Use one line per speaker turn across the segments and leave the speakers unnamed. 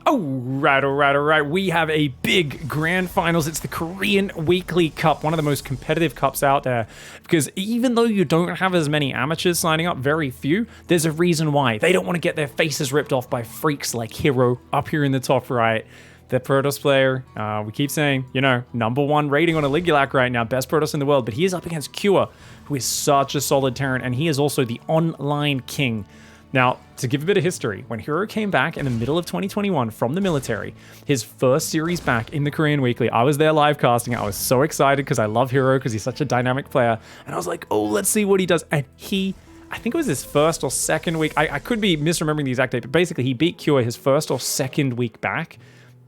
All right. We have a big grand finals. It's the Korean Weekly Cup, one of the most competitive cups out there. Because even though you don't have as many amateurs signing up, very few, there's a reason why. They don't want to get their faces ripped off by freaks like Hero up here in the top right. The Protoss player, we keep saying, you know, #1 rating on a Ligulac right now, best Protoss in the world, but he is up against Cure, who is such a solid Terran, and he is also the online king. Now, to give a bit of history, when Hero came back in the middle of 2021 from the military, his first series back in the Korean Weekly, I was there live casting it. I was so excited because I love Hero because he's such a dynamic player, and I was like, oh, let's see what he does. And I think it was his first or second week, I could be misremembering the exact date, but basically he beat Cure his first or second week back,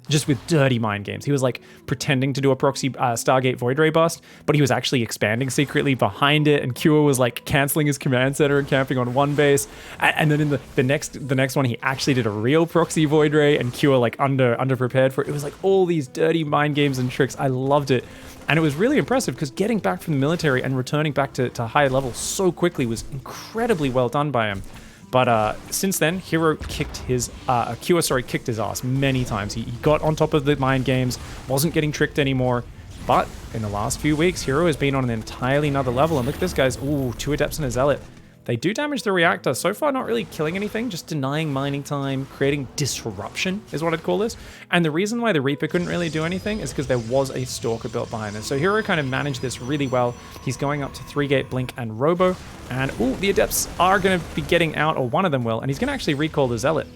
just with dirty mind games. He was like pretending to do a proxy Stargate Void Ray bust, but he was actually expanding secretly behind it, and Cure was like canceling his command center and camping on one base. And then in the next one, he actually did a real proxy Void Ray, and Cure like under prepared for it. It was like all these dirty mind games and tricks. I loved it. And it was really impressive because getting back from the military and returning back to higher levels so quickly was incredibly well done by him. But since then, Hero kicked his ass many times. He got on top of the mind games, wasn't getting tricked anymore. But in the last few weeks, Hero has been on an entirely another level. And look at this, guys. Ooh, 2 Adepts and a Zealot. They do damage the reactor. So far, not really killing anything, just denying mining time, creating disruption is what I'd call this. And the reason why the Reaper couldn't really do anything is because there was a Stalker built behind it. So Hero kind of managed this really well. He's going up to 3-gate Blink and Robo. And, ooh, the Adepts are going to be getting out, or one of them will. And he's going to actually recall the Zealot.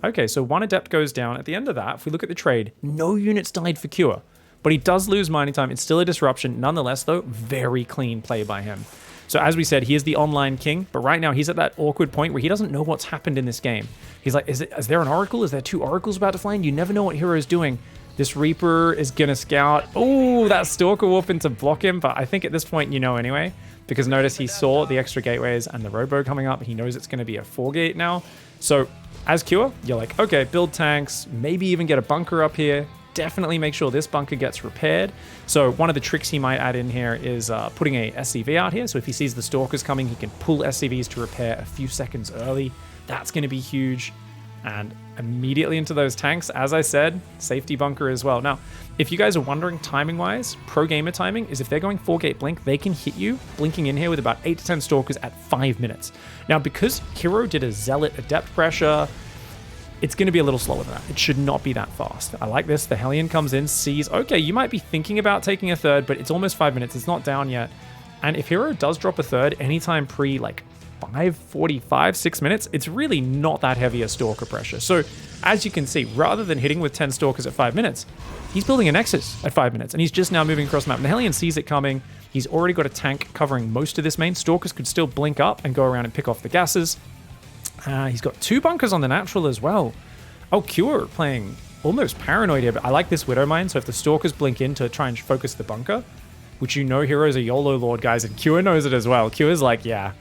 Okay, so 1 Adept goes down. At the end of that, if we look at the trade, no units died for Cure. But he does lose mining time. It's still a disruption. Nonetheless, though, very clean play by him. So as we said, he is the online king, but right now he's at that awkward point where he doesn't know what's happened in this game. He's like, is there an Oracle? Is there 2 Oracles about to fly in? You never know what Hero is doing. This Reaper is going to scout. Oh, that Stalker Wolf in to block him, but I think at this point you know anyway, because notice he saw the extra gateways and the Robo coming up. He knows it's going to be a 4-gate now. So as Cure, you're like, okay, build tanks, maybe even get a bunker up here. Definitely make sure this bunker gets repaired. So one of the tricks he might add in here is putting a SCV out here. So if he sees the Stalkers coming, he can pull SCVs to repair a few seconds early. That's going to be huge. And immediately into those tanks, as I said, safety bunker as well. Now, if you guys are wondering timing-wise, pro gamer timing is if they're going 4-gate Blink, they can hit you blinking in here with about 8 to 10 Stalkers at 5 minutes. Now, because Hero did a Zealot Adept pressure, it's going to be a little slower than that. It should not be that fast. I like this. The Hellion comes in, sees, okay, you might be thinking about taking a third, but it's almost 5 minutes. It's not down yet. And if Hero does drop a third anytime pre, like, 5:45, 6 minutes, it's really not that heavy a Stalker pressure. So, as you can see, rather than hitting with 10 Stalkers at 5 minutes, he's building a Nexus at 5 minutes, and he's just now moving across the map. And the Hellion sees it coming. He's already got a tank covering most of this main. Stalkers could still blink up and go around and pick off the gases. He's got 2 bunkers on the natural as well. Oh, Cure playing almost paranoid here, but I like this Widow Mine. So if the Stalkers blink in to try and focus the bunker, which you know Hero's a YOLO Lord, guys, and Cure knows it as well. Cure's like, yeah.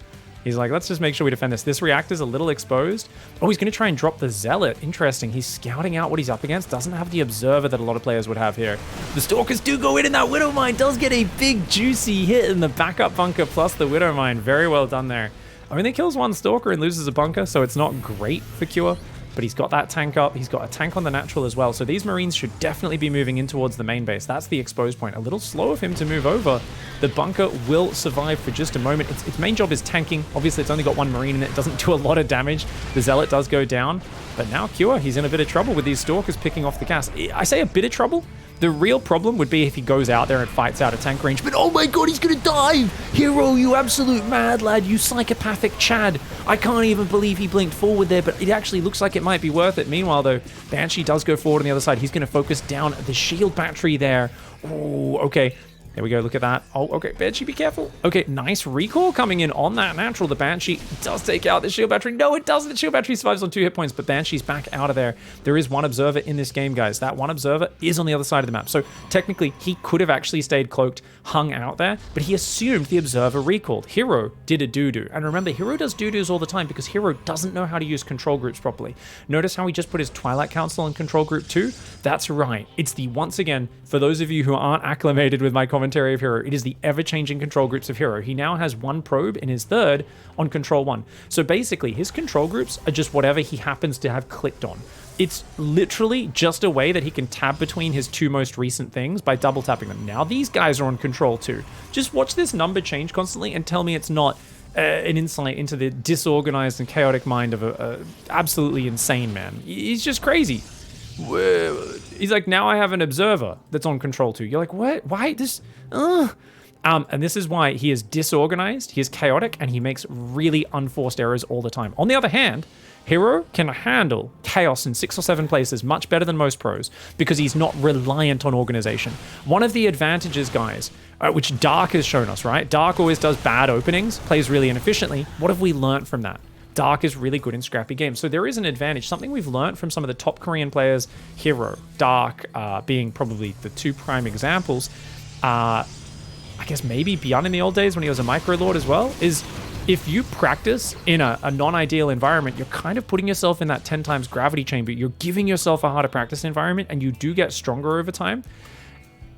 He's like, let's just make sure we defend this. This reactor's a little exposed. Oh, he's going to try and drop the Zealot. Interesting. He's scouting out what he's up against. Doesn't have the Observer that a lot of players would have here. The Stalkers do go in, and that Widow Mine does get a big, juicy hit in the backup bunker plus the Widow Mine. Very well done there. Only kills 1 Stalker and loses a bunker, so it's not great for Cure. But he's got that tank up. He's got a tank on the natural as well. So these Marines should definitely be moving in towards the main base. That's the exposed point. A little slow of him to move over. The bunker will survive for just a moment. Its main job is tanking. Obviously, it's only got 1 Marine in it. It doesn't do a lot of damage. The Zealot does go down. But now Cure, he's in a bit of trouble with these Stalkers picking off the gas. I say a bit of trouble. The real problem would be if he goes out there and fights out of tank range. But oh my god, he's gonna dive! Hero, you absolute mad lad, you psychopathic Chad. I can't even believe he blinked forward there, but it actually looks like it might be worth it. Meanwhile, though, Banshee does go forward on the other side. He's gonna focus down the shield battery there. Oh, okay. There we go, look at that. Oh, okay, Banshee, be careful. Okay, nice recall coming in on that natural. The Banshee does take out the shield battery. No, it doesn't. The shield battery survives on 2 hit points, but Banshee's back out of there. There is 1 Observer in this game, guys. That 1 Observer is on the other side of the map. So technically, he could have actually stayed cloaked, hung out there, but he assumed the Observer recalled. Hero did a doo-doo. And remember, Hero does doo-doos all the time because Hero doesn't know how to use control groups properly. Notice how he just put his Twilight Council in control group 2? That's right. It's the, once again, for those of you who aren't acclimated with my commentary of Hero, it is the ever-changing control groups of Hero. He now has 1 probe in his 3rd on control 1. So basically, his control groups are just whatever he happens to have clicked on. It's literally just a way that he can tab between his two most recent things by double tapping them. Now these guys are on control too. Just watch this number change constantly and tell me it's not an insight into the disorganized and chaotic mind of a absolutely insane man. He's just crazy. He's like, now I have an observer that's on control too. You're like, what? Why this? And this is why he is disorganized, he is chaotic, and he makes really unforced errors all the time. On the other hand, Hero can handle chaos in 6 or 7 places much better than most pros because he's not reliant on organization. One of the advantages, guys, which Dark has shown us, right? Dark always does bad openings, plays really inefficiently. What have we learned from that? Dark is really good in scrappy games. So there is an advantage. Something we've learned from some of the top Korean players, Hero, Dark, being probably the 2 prime examples, I guess maybe Beyond in the old days when he was a micro lord as well, is if you practice in a non-ideal environment, you're kind of putting yourself in that 10 times gravity chamber. You're giving yourself a harder practice environment and you do get stronger over time.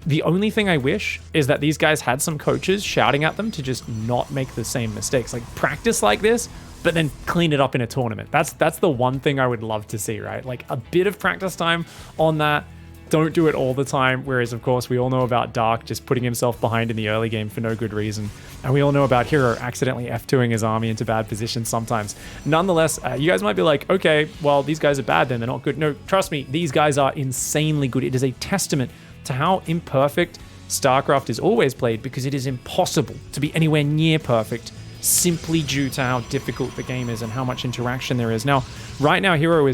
The only thing I wish is that these guys had some coaches shouting at them to just not make the same mistakes. Like practice like this, but then clean it up in a tournament. That's the one thing I would love to see, right? Like a bit of practice time on that. Don't do it all the time. Whereas, of course, we all know about Dark just putting himself behind in the early game for no good reason. And we all know about Hero accidentally F2ing his army into bad positions sometimes. Nonetheless, you guys might be like, okay, well, these guys are bad then. They're not good. No, trust me, these guys are insanely good. It is a testament to how imperfect StarCraft is always played because it is impossible to be anywhere near perfect simply due to how difficult the game is and how much interaction there is. Now, right now, Hero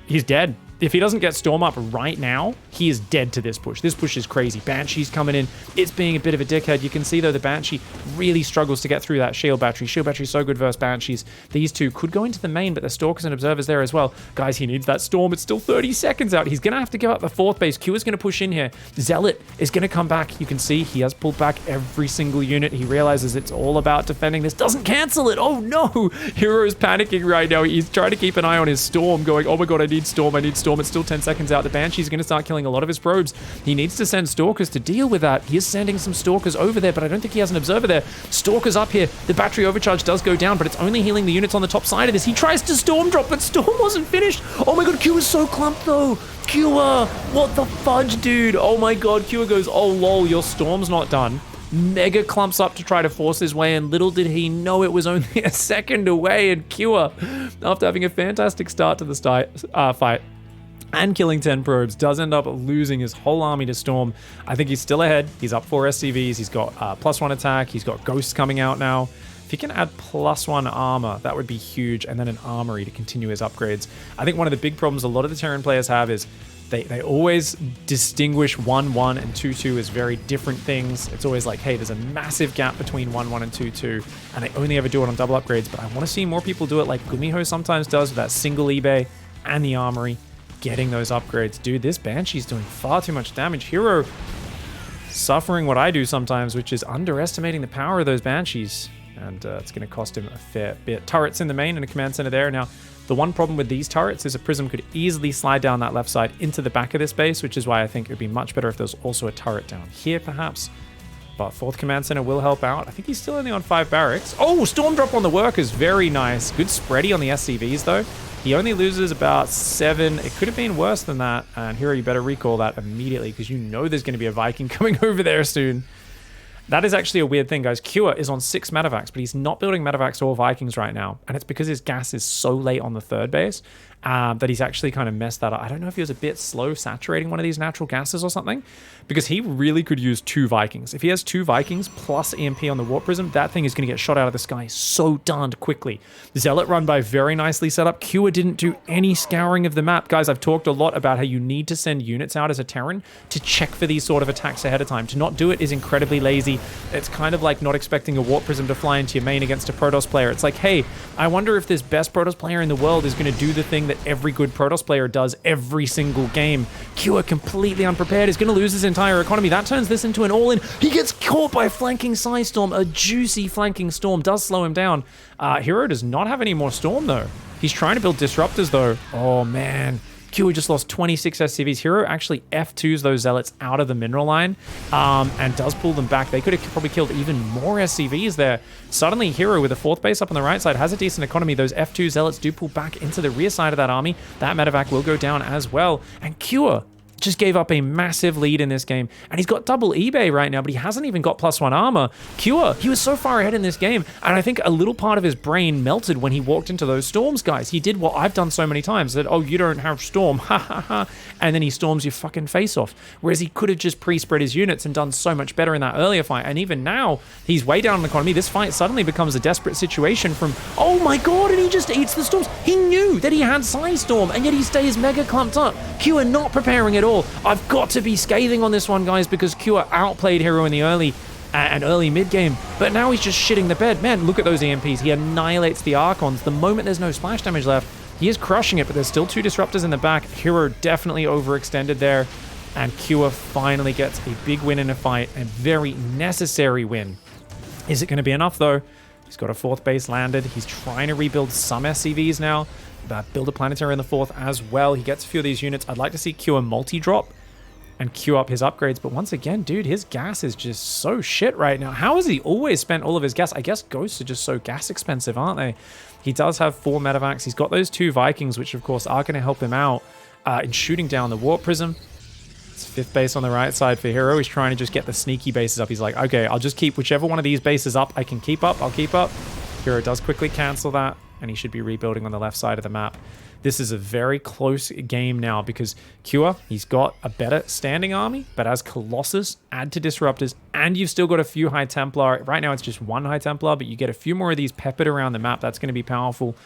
he's dead. If he doesn't get Storm up right now, he is dead to this push. This push is crazy. Banshee's coming in. It's being a bit of a dickhead. You can see, though, the Banshee really struggles to get through that Shield Battery. Shield Battery's so good versus Banshees. These two could go into the main, but the Stalkers and Observers there as well. Guys, he needs that Storm. It's still 30 seconds out. He's going to have to give up the 4th base. Q is going to push in here. Zealot is going to come back. You can see he has pulled back every single unit. He realizes it's all about defending this. Doesn't cancel it. Oh, no. Hero is panicking right now. He's trying to keep an eye on his Storm, going, oh, my God, I need Storm. I need Storm. It's still 10 seconds out. The Banshee's going to start killing a lot of his probes. He needs to send Stalkers to deal with that. He is sending some Stalkers over there, but I don't think he has an Observer there. Stalkers up here. The battery overcharge does go down, but it's only healing the units on the top side of this. He tries to Storm drop, but Storm wasn't finished. Oh my God, Q is so clumped though. Q, what the fudge, dude? Oh my God, Q goes, oh lol, your Storm's not done. Mega clumps up to try to force his way in. Little did he know it was only a second away, and Q, after having a fantastic start to the fight, and killing 10 probes, does end up losing his whole army to Storm. I think he's still ahead. He's up 4 SCVs. He's got +1 attack. He's got Ghosts coming out now. If he can add +1 armor, that would be huge. And then an armory to continue his upgrades. I think one of the big problems a lot of the Terran players have is they always distinguish 1-1 and 2-2 as very different things. It's always like, hey, there's a massive gap between 1-1 and 2-2, and they only ever do it on double upgrades. But I want to see more people do it like Gumiho sometimes does with that single eBay and the armory. Getting those upgrades. Dude, this Banshee's doing far too much damage. Hero suffering what I do sometimes, which is underestimating the power of those Banshees. And it's going to cost him a fair bit. Turrets in the main and a command center there. Now, the one problem with these turrets is a Prism could easily slide down that left side into the back of this base, which is why I think it would be much better if there's also a turret down here, perhaps. But 4th command center will help out. I think he's still only on 5 barracks. Oh, Storm drop on the workers. Very nice. Good spready on the SCVs, though. He only loses about 7. It could have been worse than that. And Hero, you better recall that immediately because you know there's going to be a Viking coming over there soon. That is actually a weird thing, guys. Kua is on 6 Metavacs, but he's not building Metavacs or Vikings right now. And it's because his gas is so late on the 3rd base that he's actually kind of messed that up. I don't know if he was a bit slow saturating one of these natural gases or something, because he really could use 2 Vikings. If he has 2 Vikings plus EMP on the Warp Prism, that thing is going to get shot out of the sky so darned quickly. Zealot run by very nicely set up. Kua didn't do any scouring of the map. Guys, I've talked a lot about how you need to send units out as a Terran to check for these sort of attacks ahead of time. To not do it is incredibly lazy. It's kind of like not expecting a Warp Prism to fly into your main against a Protoss player. It's like, hey, I wonder if this best Protoss player in the world is going to do the thing that every good Protoss player does every single game. Kua completely unprepared is going to lose his entire economy. That turns this into an all-in. He gets caught by a flanking Psy Storm. A juicy flanking Storm does slow him down. Hero does not have any more Storm, though. He's trying to build Disruptors, though. Oh, man. Kua just lost 26 SCVs. Hero actually F2s those Zealots out of the mineral line and does pull them back. They could have probably killed even more SCVs there. Suddenly, Hero with a 4th base up on the right side has a decent economy. Those F2 Zealots do pull back into the rear side of that army. That medevac will go down as well. And Kua just gave up a massive lead in this game. And he's got double eBay right now, but he hasn't even got +1 armor. Kua, he was so far ahead in this game, and I think a little part of his brain melted when he walked into those storms, guys. He did what I've done so many times, that, oh, you don't have storm, ha ha ha, and then he storms your fucking face off. Whereas he could have just pre-spread his units and done so much better in that earlier fight. And even now, he's way down in economy. This fight suddenly becomes a desperate situation from, oh my god, and he just eats the storms. He knew that he had Storm, and yet he stays mega clumped up. Kua not preparing at all. I've got to be scathing on this one, guys, because Kua outplayed Hero in the early and early mid game, but now he's just shitting the bed. Man, look at those EMPs. He annihilates the Archons. The moment there's no splash damage left, he is crushing it, but there's still 2 disruptors in the back. Hero definitely overextended there, and Kua finally gets a big win in a fight, a very necessary win. Is it going to be enough, though? He's got a 4th base landed. He's trying to rebuild some SCVs now. Build a planetary in the 4th as well. He gets a few of these units. I'd like to see Kua multi-drop and queue up his upgrades, but once again, dude, his gas is just so shit right now. How has he always spent all of his gas? I guess ghosts are just so gas expensive, aren't they? He does have 4 medevacs. He's got those 2 Vikings, which of course are going to help him out in shooting down the warp prism. It's 5th base on the right side for Hero. He's trying to just get the sneaky bases up. He's like, okay, I'll just keep whichever one of these bases up I can keep up, I'll keep up. Hero does quickly cancel that, and he should be rebuilding on the left side of the map. This is a very close game now because Kua, he's got a better standing army, but as Colossus, add to Disruptors, and you've still got a few High Templar. Right now it's just 1 High Templar, but you get a few more of these peppered around the map. That's going to be powerful.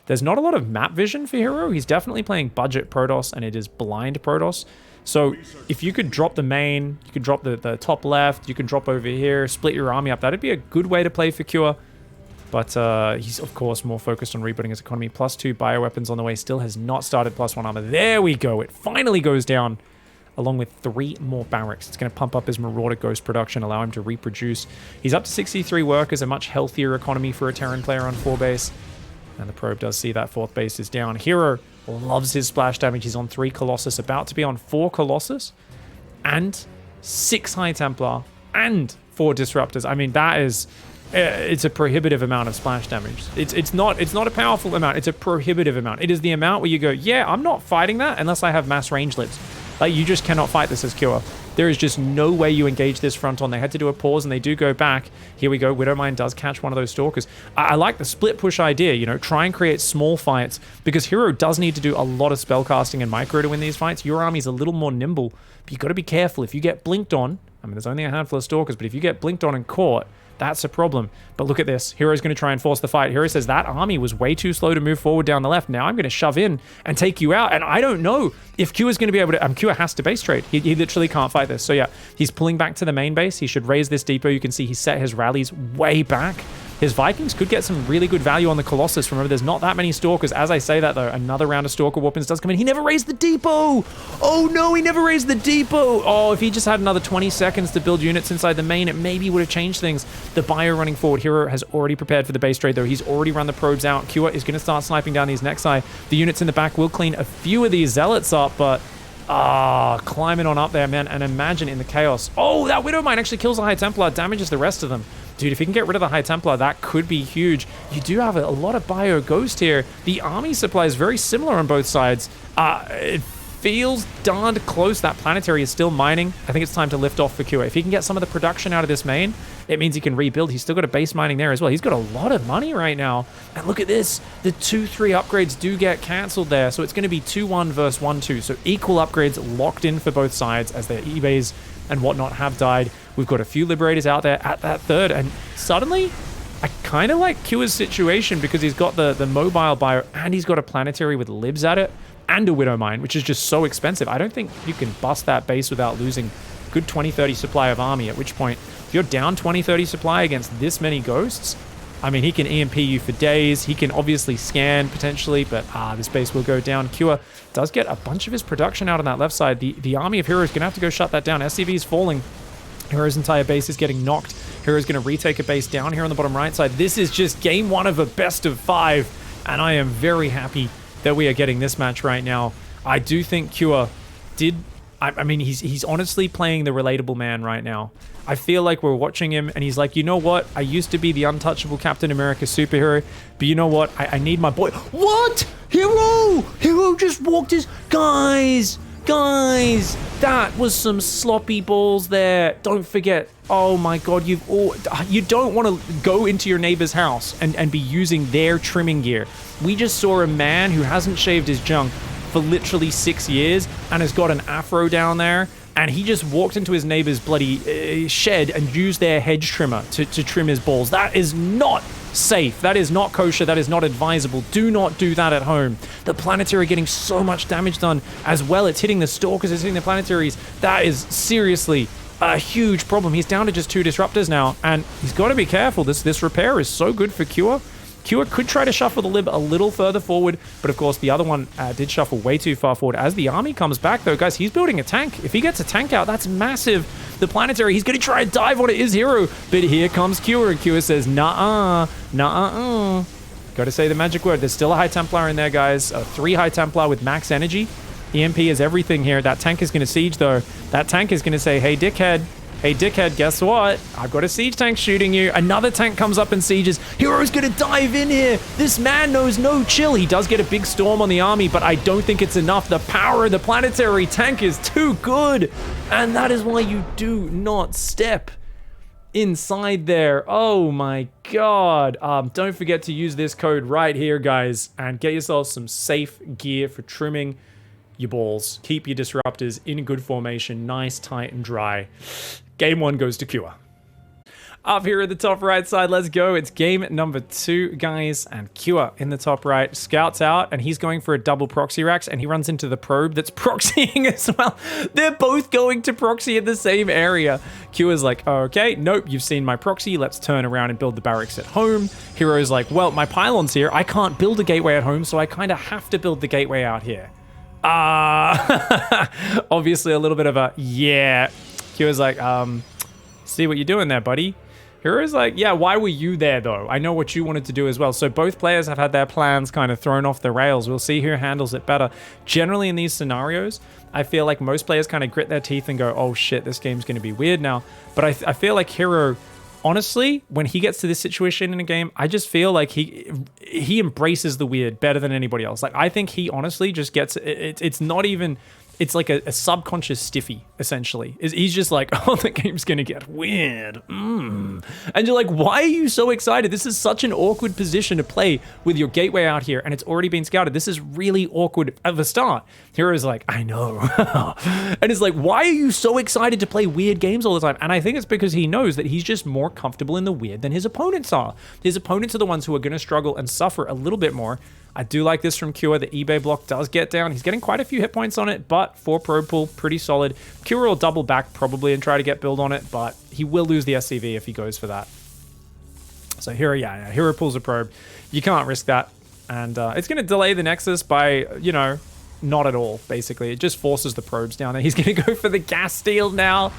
There's not a lot of map vision for Hero. He's definitely playing budget Protoss, and it is blind Protoss. So if you could drop the main, you could drop the top left, you can drop over here, split your army up. That'd be a good way to play for Kua. But he's, of course, more focused on rebuilding his economy. +2 bioweapons on the way. Still has not started +1 armor. There we go. It finally goes down, along with 3 more barracks. It's going to pump up his Marauder Ghost production, allow him to reproduce. He's up to 63 workers, a much healthier economy for a Terran player on 4 base. And the probe does see that 4th base is down. Hero loves his splash damage. He's on 3 Colossus, about to be on 4 Colossus, and 6 High Templar, and 4 Disruptors. I mean, that is... it's a prohibitive amount of splash damage. It's not a powerful amount. It's a prohibitive amount. It is the amount where you go, yeah, I'm not fighting that unless I have mass range lids. Like, you just cannot fight this as Kua. There is just no way you engage this front on. They had to do a pause, and they do go back. Here we go. Widowmine does catch one of those Stalkers. I like the split push idea, you know, try and create small fights, because Hero does need to do a lot of spellcasting and micro to win these fights. Your army's a little more nimble, but you've got to be careful. If you get blinked on, I mean, there's only a handful of Stalkers, but if you get blinked on and caught, that's a problem. But look at this. Hero's going to try and force the fight. Hero says that army was way too slow to move forward down the left. Now I'm going to shove in and take you out. And I don't know if Kua is going to be able to... Kua has to base trade. He literally can't fight this. So yeah, he's pulling back to the main base. He should raise this depot. You can see he set his rallies way back. His Vikings could get some really good value on the Colossus. Remember, there's not that many Stalkers. As I say that, though, another round of Stalker weapons does come in. He never raised the depot! Oh, no, he never raised the depot! Oh, if he just had another 20 seconds to build units inside the main, it maybe would have changed things. The bio running forward. Hero has already prepared for the base trade, though. He's already run the probes out. Kua is going to start sniping down these next eye. The units in the back will clean a few of these Zealots up, but... climbing on up there, man. And imagine in the chaos. Oh, that Widowmine actually kills the High Templar, damages the rest of them. Dude, if you can get rid of the High Templar, that could be huge. You do have a lot of Bio Ghost here. The army supply is very similar on both sides. It feels darned close. That planetary is still mining. I think it's time to lift off for Kua. If he can get some of the production out of this main, it means he can rebuild. He's still got a base mining there as well. He's got a lot of money right now. And look at this. The 2-3 upgrades do get cancelled there. So it's going to be 2-1 versus 1-2. So equal upgrades locked in for both sides as their eBays and whatnot have died. We've got a few Liberators out there at that 3rd. And suddenly, I kind of like Kua's situation because he's got the mobile bio and he's got a planetary with libs at it and a Widowmine, which is just so expensive. I don't think you can bust that base without losing good 20-30 supply of army, at which point, if you're down 20-30 supply against this many ghosts, I mean, he can EMP you for days. He can obviously scan potentially, but this base will go down. Kua does get a bunch of his production out on that left side. The army of Heroes is going to have to go shut that down. SCV is falling. Hero's entire base is getting knocked. Hero's going to retake a base down here on the bottom right side. This is just game 1 of a best of 5, and I am very happy that we are getting this match right now. I do think Cure did... I mean, he's honestly playing the relatable man right now. I feel like we're watching him and he's like, you know what? I used to be the untouchable Captain America superhero, but you know what? I need my boy. What? Hero! Hero just walked his... Guys, that was some sloppy balls there. Don't forget. Oh my God, you don't want to go into your neighbor's house and be using their trimming gear. We just saw a man who hasn't shaved his junk for literally 6 years and has got an afro down there, and he just walked into his neighbor's bloody shed and used their hedge trimmer to trim his balls. That is not safe. That is not kosher. That is not advisable. Do not do that at home. The planetary getting so much damage done as well. It's hitting the stalkers, it's hitting the planetaries. That is seriously a huge problem. He's down to just 2 disruptors now, and he's got to be careful. This repair is so good for Cure. Cure could try to shuffle the lib a little further forward, but of course the other one did shuffle way too far forward. As the army comes back though, guys, he's building a tank. If he gets a tank out, that's massive. The planetary, he's going to try and dive on it, his hero, but here comes Cure, and Cure says, nah. Got to say the magic word. There's still a High Templar in there, guys. 3 High Templar with max energy. EMP is everything here. That tank is going to siege though. That tank is going to say, hey dickhead, guess what? I've got a siege tank shooting you. Another tank comes up and sieges. Hero's gonna dive in here. This man knows no chill. He does get a big storm on the army, but I don't think it's enough. The power of the planetary tank is too good. And that is why you do not step inside there. Oh my God. Don't forget to use this code right here, guys, and get yourself some safe gear for trimming your balls. Keep your disruptors in good formation, nice, tight, and dry. Game 1 goes to Cure. Up here at the top right side, let's go. It's game number 2, guys, and Cure in the top right scouts out, and he's going for a double proxy racks, and he runs into the probe that's proxying as well. They're both going to proxy in the same area. Cure's like, okay, nope, you've seen my proxy. Let's turn around and build the barracks at home. Hero's like, well, my pylon's here. I can't build a gateway at home, so I kind of have to build the gateway out here. Obviously a little bit of a, yeah. Cure's like, see what you're doing there, buddy. Hero's like, yeah, why were you there though? I know what you wanted to do as well. So both players have had their plans kind of thrown off the rails. We'll see who handles it better. Generally in these scenarios, I feel like most players kind of grit their teeth and go, oh shit, this game's going to be weird now. But I feel like Hero, honestly, when he gets to this situation in a game, I just feel like he embraces the weird better than anybody else. Like, I think he honestly just gets it. It's not even... It's like a subconscious stiffy, essentially. He's just like, oh, the game's gonna get weird. And you're like, why are you so excited? This is such an awkward position to play with your gateway out here, and it's already been scouted. This is really awkward at the start. Hero's like, I know. And it's like, why are you so excited to play weird games all the time? And I think it's because he knows that he's just more comfortable in the weird than his opponents are. His opponents are the ones who are gonna struggle and suffer a little bit more. I do like this from Cure. The eBay block does get down. He's getting quite a few hit points on it, but 4 probe pull, pretty solid. Cure will double back probably and try to get build on it, but he will lose the SCV if he goes for that. So Hero, yeah, Hero pulls a probe. You can't risk that. And it's going to delay the Nexus by, you know, not at all, basically. It just forces the probes down there. He's going to go for the gas steal now.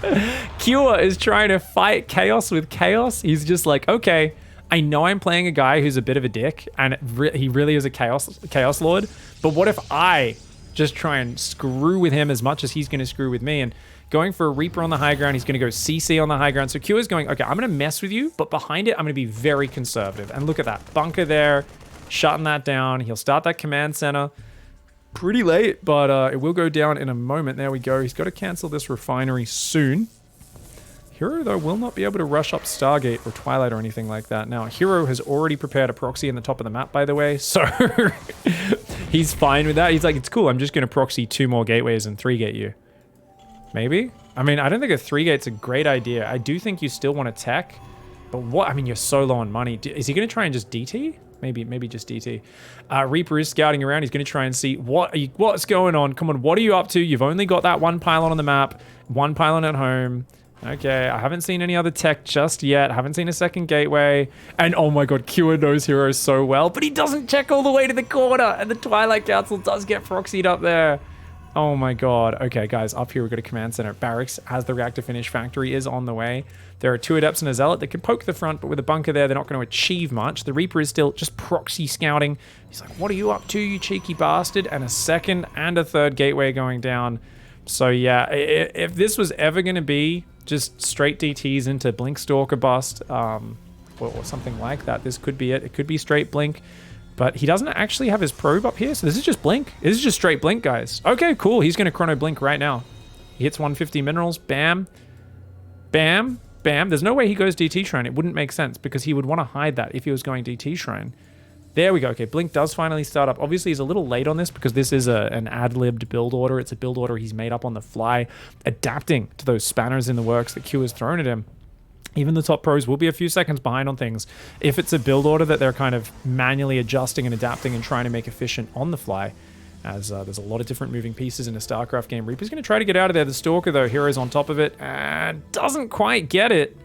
Cure is trying to fight Chaos with Chaos. He's just like, okay, I know I'm playing a guy who's a bit of a dick, and he really is a chaos lord, but what if I just try and screw with him as much as he's going to screw with me? And going for a Reaper on the high ground, he's going to go CC on the high ground. So Q is going, okay, I'm going to mess with you, but behind it, I'm going to be very conservative. And look at that. Bunker there, shutting that down. He'll start that command center pretty late, but it will go down in a moment. There we go. He's got to cancel this refinery soon. Hero, though, will not be able to rush up Stargate or Twilight or anything like that. Now, Hero has already prepared a proxy in the top of the map, by the way, so he's fine with that. He's like, it's cool, I'm just going to proxy 2 more gateways and 3-gate you. Maybe? I mean, I don't think a 3-gate's a great idea. I do think you still want to tech, but what? I mean, you're so low on money. Is he going to try and just DT? Maybe just DT. Reaper is scouting around. He's going to try and see what's going on. Come on, what are you up to? You've only got that 1 pylon on the map, 1 pylon at home. Okay, I haven't seen any other tech just yet. I haven't seen a second gateway. And oh my god, Cure knows Hero so well, but he doesn't check all the way to the corner, and the Twilight Council does get proxied up there. Oh my god. Okay, guys, up here we've got a command center. Barracks as the reactor finish factory is on the way. There are 2 adepts and a zealot that can poke the front, but with a bunker there, they're not going to achieve much. The Reaper is still just proxy scouting. He's like, what are you up to, you cheeky bastard? And a second and a third gateway going down. So yeah, if this was ever going to be just straight DTs into Blink Stalker bust, or something like that, this could be it. It could be straight Blink. But he doesn't actually have his probe up here, so this is just Blink. This is just straight Blink, guys. Okay, cool. He's going to Chrono Blink right now. He hits 150 minerals. Bam. Bam. Bam. There's no way he goes DT Shrine. It wouldn't make sense because he would want to hide that if he was going DT Shrine. There we go. Okay, Blink does finally start up. Obviously, he's a little late on this because this is an ad-libbed build order. It's a build order he's made up on the fly, adapting to those spanners in the works that Q has thrown at him. Even the top pros will be a few seconds behind on things if it's a build order that they're kind of manually adjusting and adapting and trying to make efficient on the fly, as there's a lot of different moving pieces in a StarCraft game. Reaper's going to try to get out of there. The Stalker, though, Hero's on top of it and doesn't quite get it.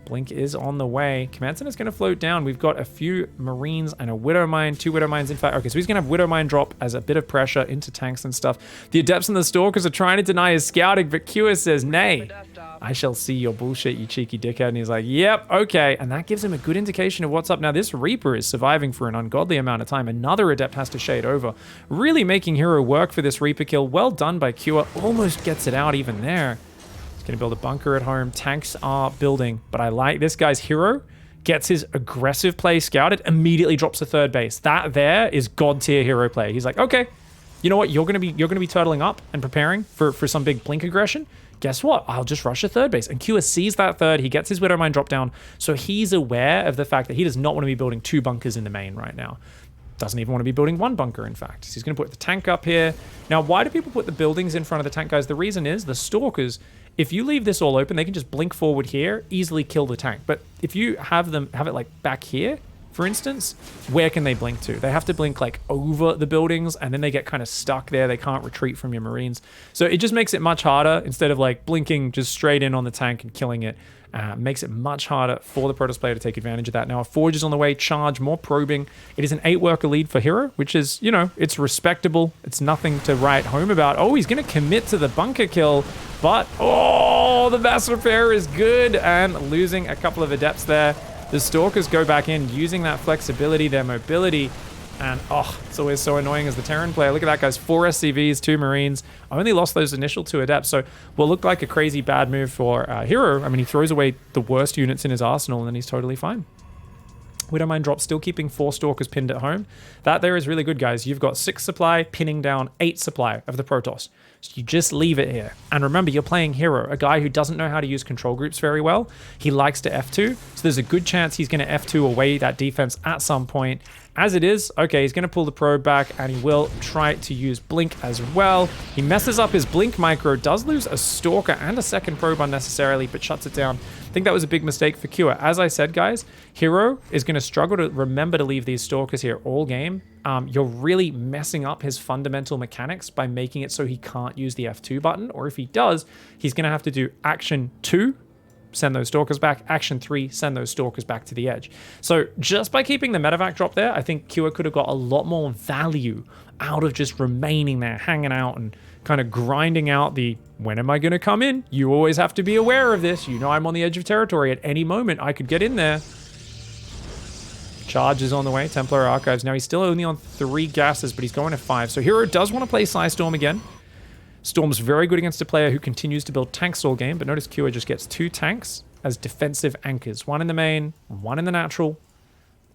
Blink is on the way. Command Center's going to float down. We've got a few Marines and a Widow Mine, 2 Widow Mines, in fact. Okay, so he's going to have Widow Mine drop as a bit of pressure into tanks and stuff. The Adepts and the Stalkers are trying to deny his scouting, but Kua says, nay, I shall see your bullshit, you cheeky dickhead. And he's like, yep, okay. And that gives him a good indication of what's up. Now, this Reaper is surviving for an ungodly amount of time. Another Adept has to shade over. Really making Hero work for this Reaper kill. Well done by Kua. Almost gets it out even there. Gonna build a bunker at home. Tanks are building, but I like this guy's Hero. Gets his aggressive play scouted, immediately drops a third base. That there is god tier Hero play. He's like, okay, you know what? You're gonna be turtling up and preparing for some big Blink aggression. Guess what? I'll just rush a third base. And Kua sees that third. He gets his Widow Mine drop down, so he's aware of the fact that he does not want to be building 2 bunkers in the main right now. Doesn't even want to be building 1 bunker, in fact. So he's going to put the tank up here. Now, why do people put the buildings in front of the tank, guys? The reason is the Stalkers, if you leave this all open, they can just blink forward here, easily kill the tank. But if you have it like back here, for instance, where can they blink to? They have to blink like over the buildings, and then they get kind of stuck there. They can't retreat from your Marines. So it just makes it much harder. Instead of like blinking just straight in on the tank and killing it, makes it much harder for the Protoss player to take advantage of that. Now, a Forge is on the way, charge, more probing. It is an 8-worker lead for Hero, which is, you know, it's respectable. It's nothing to write home about. Oh, he's going to commit to the bunker kill, but, oh, the mass repair is good, and losing a couple of Adepts there. The Stalkers go back in, using that flexibility, their mobility, and, oh, it's always so annoying as the Terran player. Look at that, guys. 4 SCVs, 2 Marines. I only lost those initial 2 Adepts, so what looked like a crazy bad move for Hero. I mean, he throws away the worst units in his arsenal, and then he's totally fine. Widow Mine drop, still keeping 4 Stalkers pinned at home. That there is really good, guys. You've got 6 supply, pinning down 8 supply of the Protoss. So you just leave it here. And remember, you're playing Hero, a guy who doesn't know how to use control groups very well. He likes to F2, so there's a good chance he's going to F2 away that defense at some point. As it is, okay, he's going to pull the probe back, and he will try to use Blink as well. He messes up his Blink micro, does lose a Stalker and a second probe unnecessarily, but shuts it down. I think that was a big mistake for Kua. As I said, guys, Hero is going to struggle to remember to leave these Stalkers here all game. You're really messing up his fundamental mechanics by making it so he can't use the F2 button, or if he does, he's going to have to do Action 2, send those Stalkers back, Action 3, send those Stalkers back to the edge. So just by keeping the medevac drop there, I think Kua could have got a lot more value out of just remaining there, hanging out and kind of grinding out the, when am I going to come in? You always have to be aware of this. You know I'm on the edge of territory. At any moment, I could get in there. Charge is on the way, Templar Archives. Now he's still only on 3 gases, but he's going to 5. So Hero does want to play Psystorm again. Storm's very good against a player who continues to build tanks all game, but notice Kua just gets 2 tanks as defensive anchors. 1 in the main, 1 in the natural,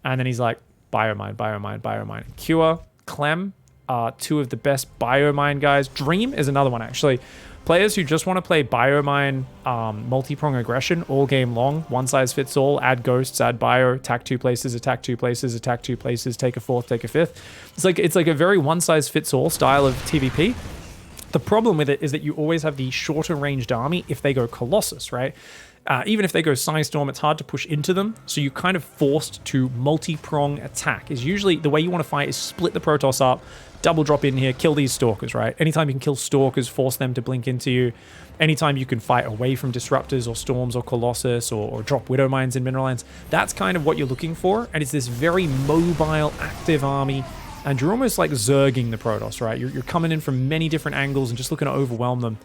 and then he's like, Biomine, Biomine, Biomine. Kua, Clem are 2 of the best Biomine guys. Dream is another one, actually. Players who just want to play Biomine multi-prong aggression all game long, one size fits all, add ghosts, add bio, attack 2 places, attack 2 places, attack 2 places, take a 4th, take a 5th. It's like a very one size fits all style of TVP. The problem with it is that you always have the shorter ranged army if they go Colossus, right? Even if they go Psystorm, it's hard to push into them, so you're kind of forced to multi-prong attack. Is usually the way you want to fight is split the Protoss up, double drop in here, kill these Stalkers, right? Anytime you can kill Stalkers, force them to blink into you. Anytime you can fight away from Disruptors or Storms or Colossus or drop Widow Mines in Mineral Lines, that's kind of what you're looking for, and it's this very mobile, active army and you're almost like zerging the Protoss, right? You're coming in from many different angles and just looking to overwhelm them.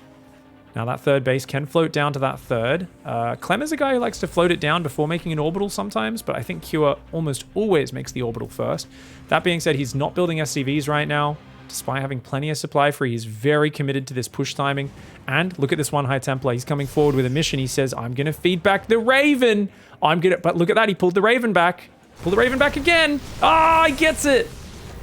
Now that third base can float down to that third. Clem is a guy who likes to float it down before making an orbital sometimes, but I think Kua almost always makes the orbital first. That being said, he's not building SCVs right now. Despite having plenty of supply free, he's very committed to this push timing. And look at this one High Templar. He's coming forward with a mission. He says, I'm going to feed back the Raven. But look at that. He pulled the Raven back. Pull the Raven back again. Ah, he gets it.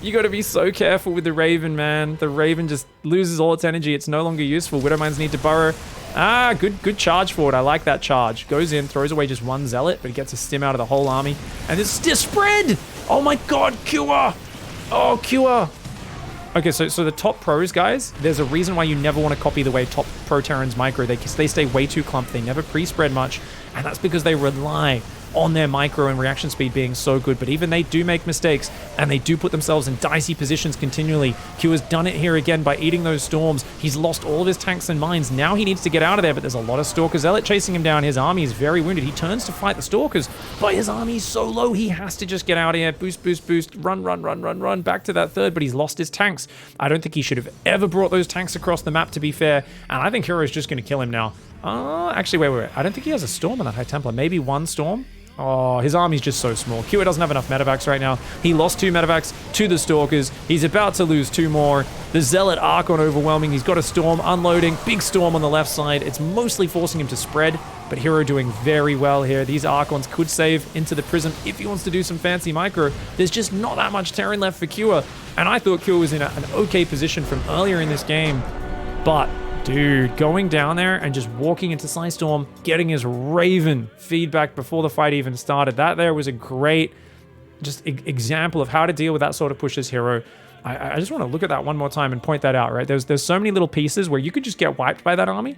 You got to be so careful with the Raven, man. The Raven just loses all its energy. It's no longer useful. Widowmines need to burrow. Ah, good charge forward. I like that charge. Goes in, throws away just one Zealot, but he gets a stim out of the whole army. And this spread. Oh my god, Kua. Oh, Kua. Okay, so the top pros, guys, there's a reason why you never want to copy the way top pro Terrans micro. They stay way too clumped. They never pre-spread much. And that's because they rely on their micro and reaction speed being so good, but even they do make mistakes and they do put themselves in dicey positions continually. Q has done it here again by eating those storms. He's lost all of his tanks and mines. Now he needs to get out of there, but there's a lot of Stalker Zealot chasing him down. His army is very wounded. He turns to fight the Stalkers, but his army is so low, he has to just get out of here. Boost, boost, boost, run, back to that third, but he's lost his tanks. I don't think he should have ever brought those tanks across the map, to be fair, and I think Hero's just going to kill him now. Actually, wait. I don't think he has a storm on that High Templar. Maybe one storm? Oh, his army's just so small. Kua doesn't have enough medevacs right now. He lost 2 medevacs to the Stalkers. He's about to lose 2 more. The Zealot Archon overwhelming. He's got a storm unloading. Big storm on the left side. It's mostly forcing him to spread, but Hero doing very well here. These Archons could save into the Prism if he wants to do some fancy micro. There's just not that much Terran left for Kua, and I thought Kua was in an okay position from earlier in this game, but dude, going down there and just walking into Psystorm, getting his Raven feedback before the fight even started. That there was a great just example of how to deal with that sort of push as Hero. I just want to look at that one more time and point that out, right? There's so many little pieces where you could just get wiped by that army.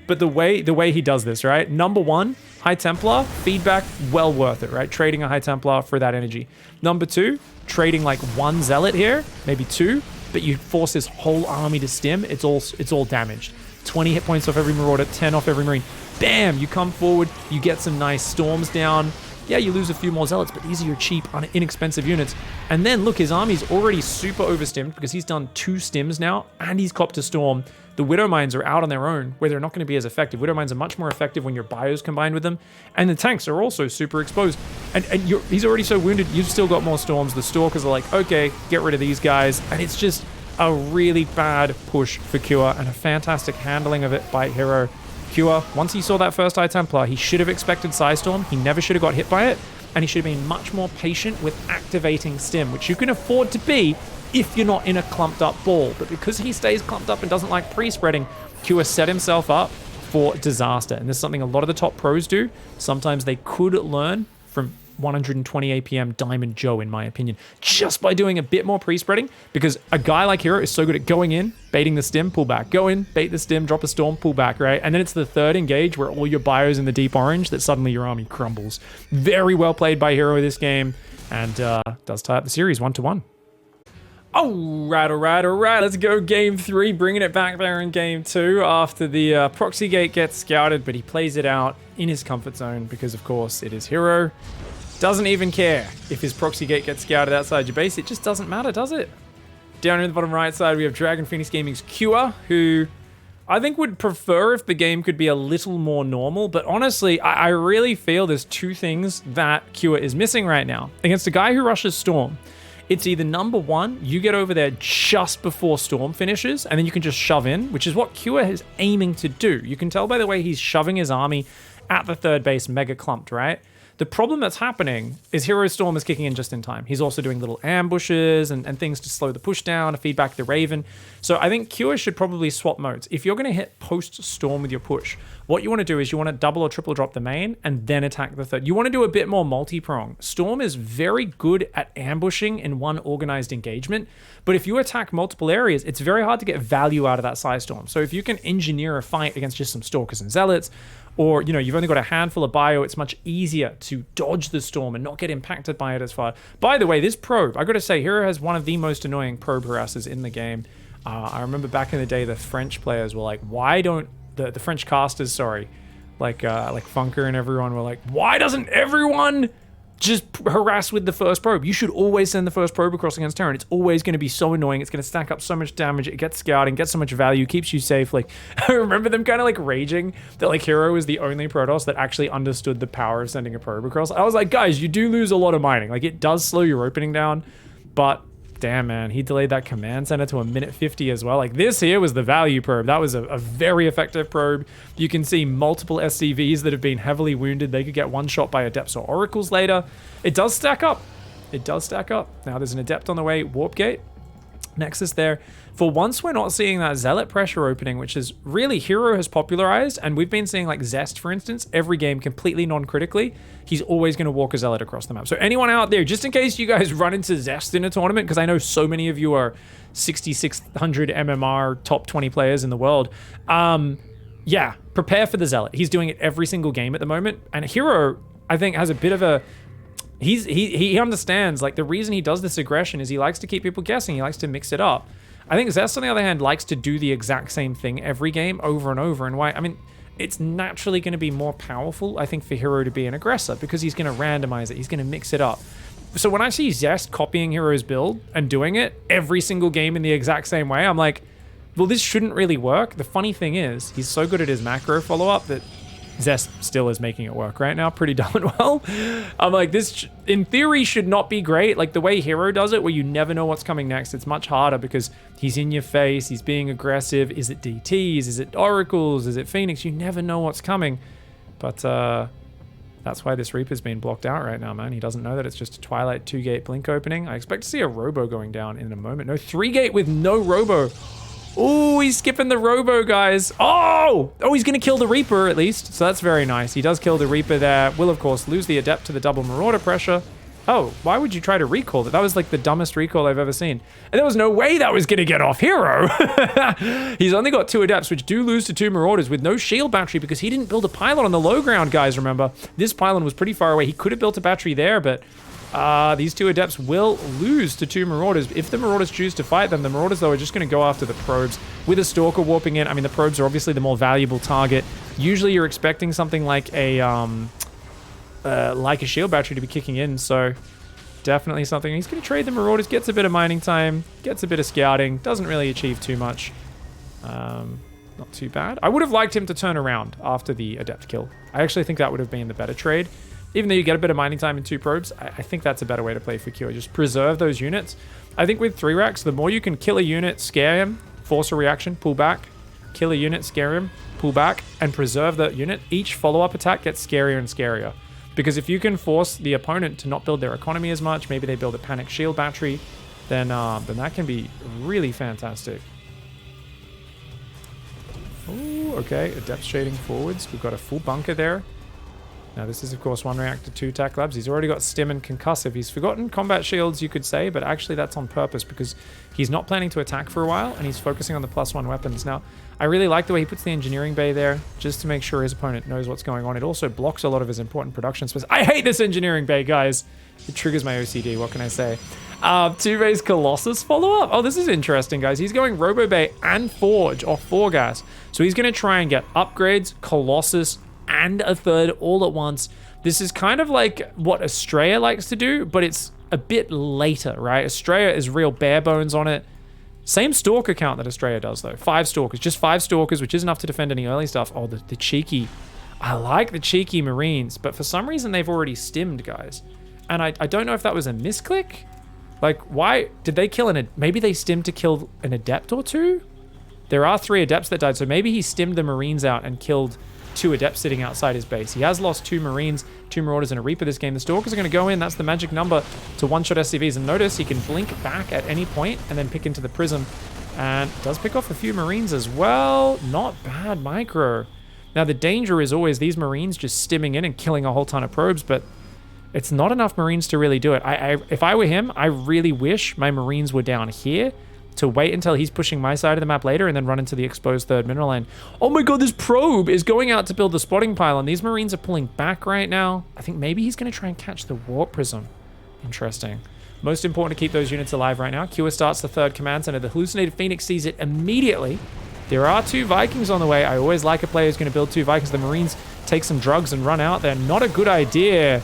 But the way he does this, right? Number 1, High Templar, feedback, well worth it, right? Trading a High Templar for that energy. Number 2, trading like 1 Zealot here, maybe 2, but you force this whole army to stim, it's all damaged. 20 hit points off every Marauder, 10 off every Marine. Bam! You come forward, you get some nice storms down. Yeah, you lose a few more Zealots, but these are your cheap, inexpensive units. And then, look, his army's already super overstimmed because he's done 2 stims now, and he's copped a storm. The Widow Mines are out on their own, where they're not going to be as effective. Widow Mines are much more effective when your bios combined with them. And the tanks are also super exposed. And he's already so wounded, you've still got more storms. The Stalkers are like, okay, get rid of these guys. And it's just a really bad push for Kua, and a fantastic handling of it by Hero. Kua, once he saw that first High Templar, he should have expected Psystorm. He never should have got hit by it, and he should have been much more patient with activating Stim, which you can afford to be if you're not in a clumped up ball. But because he stays clumped up and doesn't like pre-spreading, Kua set himself up for disaster. And this is something a lot of the top pros do. Sometimes they could learn from 120 APM Diamond Joe, in my opinion, just by doing a bit more pre-spreading, because a guy like Hero is so good at going in, baiting the stim, pull back, go in, bait the stim, drop a storm, pull back, right? And then it's the third engage where all your bios in the deep orange that suddenly your army crumbles. Very well played by Hero this game, and does tie up the series 1-1. All right. Let's go game 3, bringing it back there in game 2 after the proxy gate gets scouted, but he plays it out in his comfort zone because, of course, it is Hero. Doesn't even care if his proxy gate gets scouted outside your base. It just doesn't matter, does it? Down in the bottom right side, we have Dragon Phoenix Gaming's Kua, who I think would prefer if the game could be a little more normal. But honestly, I really feel there's 2 things that Kua is missing right now. Against a guy who rushes Storm, it's either number 1, you get over there just before Storm finishes, and then you can just shove in, which is what Kua is aiming to do. You can tell by the way he's shoving his army at the third base mega clumped, right? The problem that's happening is Hero Storm is kicking in just in time. He's also doing little ambushes and things to slow the push down, to feed back the Raven. So I think Kua should probably swap modes. If you're going to hit post-Storm with your push, what you want to do is you want to double or triple drop the main and then attack the third. You want to do a bit more multi-prong. Storm is very good at ambushing in one organized engagement, but if you attack multiple areas, it's very hard to get value out of that size Storm. So if you can engineer a fight against just some Stalkers and Zealots, or, you know, you've only got a handful of bio, it's much easier to dodge the storm and not get impacted by it as far. By the way, this probe, I gotta say, Hero has one of the most annoying probe harassers in the game. I remember back in the day, the French players were like, why don't, the French casters, sorry, like Funker and everyone were like, why doesn't everyone just harass with the first probe. You should always send the first probe across against Terran. It's always going to be so annoying. It's going to stack up so much damage. It gets scouting, gets so much value, keeps you safe. Like, I remember them kind of like raging that like Hero was the only Protoss that actually understood the power of sending a probe across. I was like, guys, you do lose a lot of mining. Like, it does slow your opening down, but damn, man, he delayed that command center to a minute 50 as well. Like, this here was the value probe. That was a very effective probe. You can see multiple SCVs that have been heavily wounded. They could get one shot by Adepts or Oracles later. It does stack up. It does stack up. Now, there's an Adept on the way. Warp Gate. Nexus there. For once, we're not seeing that Zealot pressure opening, which is really Hero has popularized, and we've been seeing like Zest, for instance, every game completely non-critically. He's always going to walk a Zealot across the map. So anyone out there, just in case you guys run into Zest in a tournament, because I know so many of you are 6,600 MMR top 20 players in the world, yeah, prepare for the Zealot. He's doing it every single game at the moment, and Hero, I think, has a bit of a... He understands, like, the reason he does this aggression is he likes to keep people guessing. He likes to mix it up. I think Zest, on the other hand, likes to do the exact same thing every game over and over. And why? I mean, it's naturally going to be more powerful, I think, for Hero to be an aggressor because he's going to randomize it. He's going to mix it up. So when I see Zest copying Hero's build and doing it every single game in the exact same way, I'm like, well, this shouldn't really work. The funny thing is, he's so good at his macro follow-up that Zest still is making it work right now pretty darn well. I'm like, this in theory should not be great. Like the way Hero does it, where you never know what's coming next, it's much harder because he's in your face, he's being aggressive. Is it DTs? Is it Oracles? Is it Phoenix? You never know what's coming. But that's why this Reaper's been blocked out right now, man. He doesn't know that it's just a Twilight 2-gate blink opening. I expect to see a Robo going down in a moment. No, 3-gate with no Robo. Oh, he's skipping the Robo, guys. Oh, he's going to kill the Reaper at least. So that's very nice. He does kill the Reaper there. Will, of course, lose the Adept to the double Marauder pressure. Oh, why would you try to recall that? That was like the dumbest recall I've ever seen. And there was no way that was going to get off Hero. He's only got 2 Adepts, which do lose to 2 Marauders with no shield battery because he didn't build a pylon on the low ground, guys, remember. This pylon was pretty far away. He could have built a battery there, but... these 2 Adepts will lose to 2 Marauders. If the Marauders choose to fight them, the Marauders, though, are just going to go after the probes. With a Stalker warping in, I mean, the probes are obviously the more valuable target. Usually you're expecting something like a shield battery to be kicking in, so definitely something. He's going to trade the Marauders, gets a bit of mining time, gets a bit of scouting, doesn't really achieve too much. Not too bad. I would have liked him to turn around after the Adept kill. I actually think that would have been the better trade. Even though you get a bit of mining time in 2 probes, I think that's a better way to play for Cure. Just preserve those units. I think with 3 racks, the more you can kill a unit, scare him, force a reaction, pull back, kill a unit, scare him, pull back, and preserve that unit, each follow-up attack gets scarier and scarier. Because if you can force the opponent to not build their economy as much, maybe they build a panic shield battery, then that can be really fantastic. Oh, okay. Adept shading forwards. We've got a full bunker there. Now, this is, of course, 1 reactor, 2 tac labs. He's already got stim and concussive. He's forgotten combat shields, you could say, but actually that's on purpose because he's not planning to attack for a while and he's focusing on the +1 weapons. Now, I really like the way he puts the engineering bay there just to make sure his opponent knows what's going on. It also blocks a lot of his important production space. I hate this engineering bay, guys. It triggers my OCD, what can I say? 2 base Colossus follow-up. Oh, this is interesting, guys. He's going Robo Bay and Forge off 4 gas. So he's going to try and get upgrades, Colossus, and a 3rd all at once. This is kind of like what Estrella likes to do, but it's a bit later, right? Estrella is real bare bones on it. Same Stalker count that Estrella does, though. 5 Stalkers, just 5 Stalkers, which is enough to defend any early stuff. Oh, the cheeky... I like the cheeky Marines, but for some reason they've already stimmed, guys. And I don't know if that was a misclick. Like, why did they kill maybe they stimmed to kill an Adept or 2? There are 3 Adepts that died, so maybe he stimmed the Marines out and killed 2 Adepts sitting outside his base. He has lost 2 Marines, 2 Marauders, and a Reaper this game. The Stalkers are going to go in. That's the magic number to one-shot SCVs. And notice he can blink back at any point and then pick into the Prism. And does pick off a few Marines as well. Not bad micro. Now, the danger is always these Marines just stimming in and killing a whole ton of probes, but it's not enough Marines to really do it. If I were him, I really wish my Marines were down here to wait until he's pushing my side of the map later and then run into the exposed 3rd mineral lane. Oh my god, this probe is going out to build the spotting pylon. These Marines are pulling back right now. I think maybe he's going to try and catch the Warp Prism. Interesting. Most important to keep those units alive right now. Cure starts the 3rd command center. The Hallucinated Phoenix sees it immediately. There are 2 Vikings on the way. I always like a player who's going to build 2 Vikings. The Marines take some drugs and run out. They're not a good idea.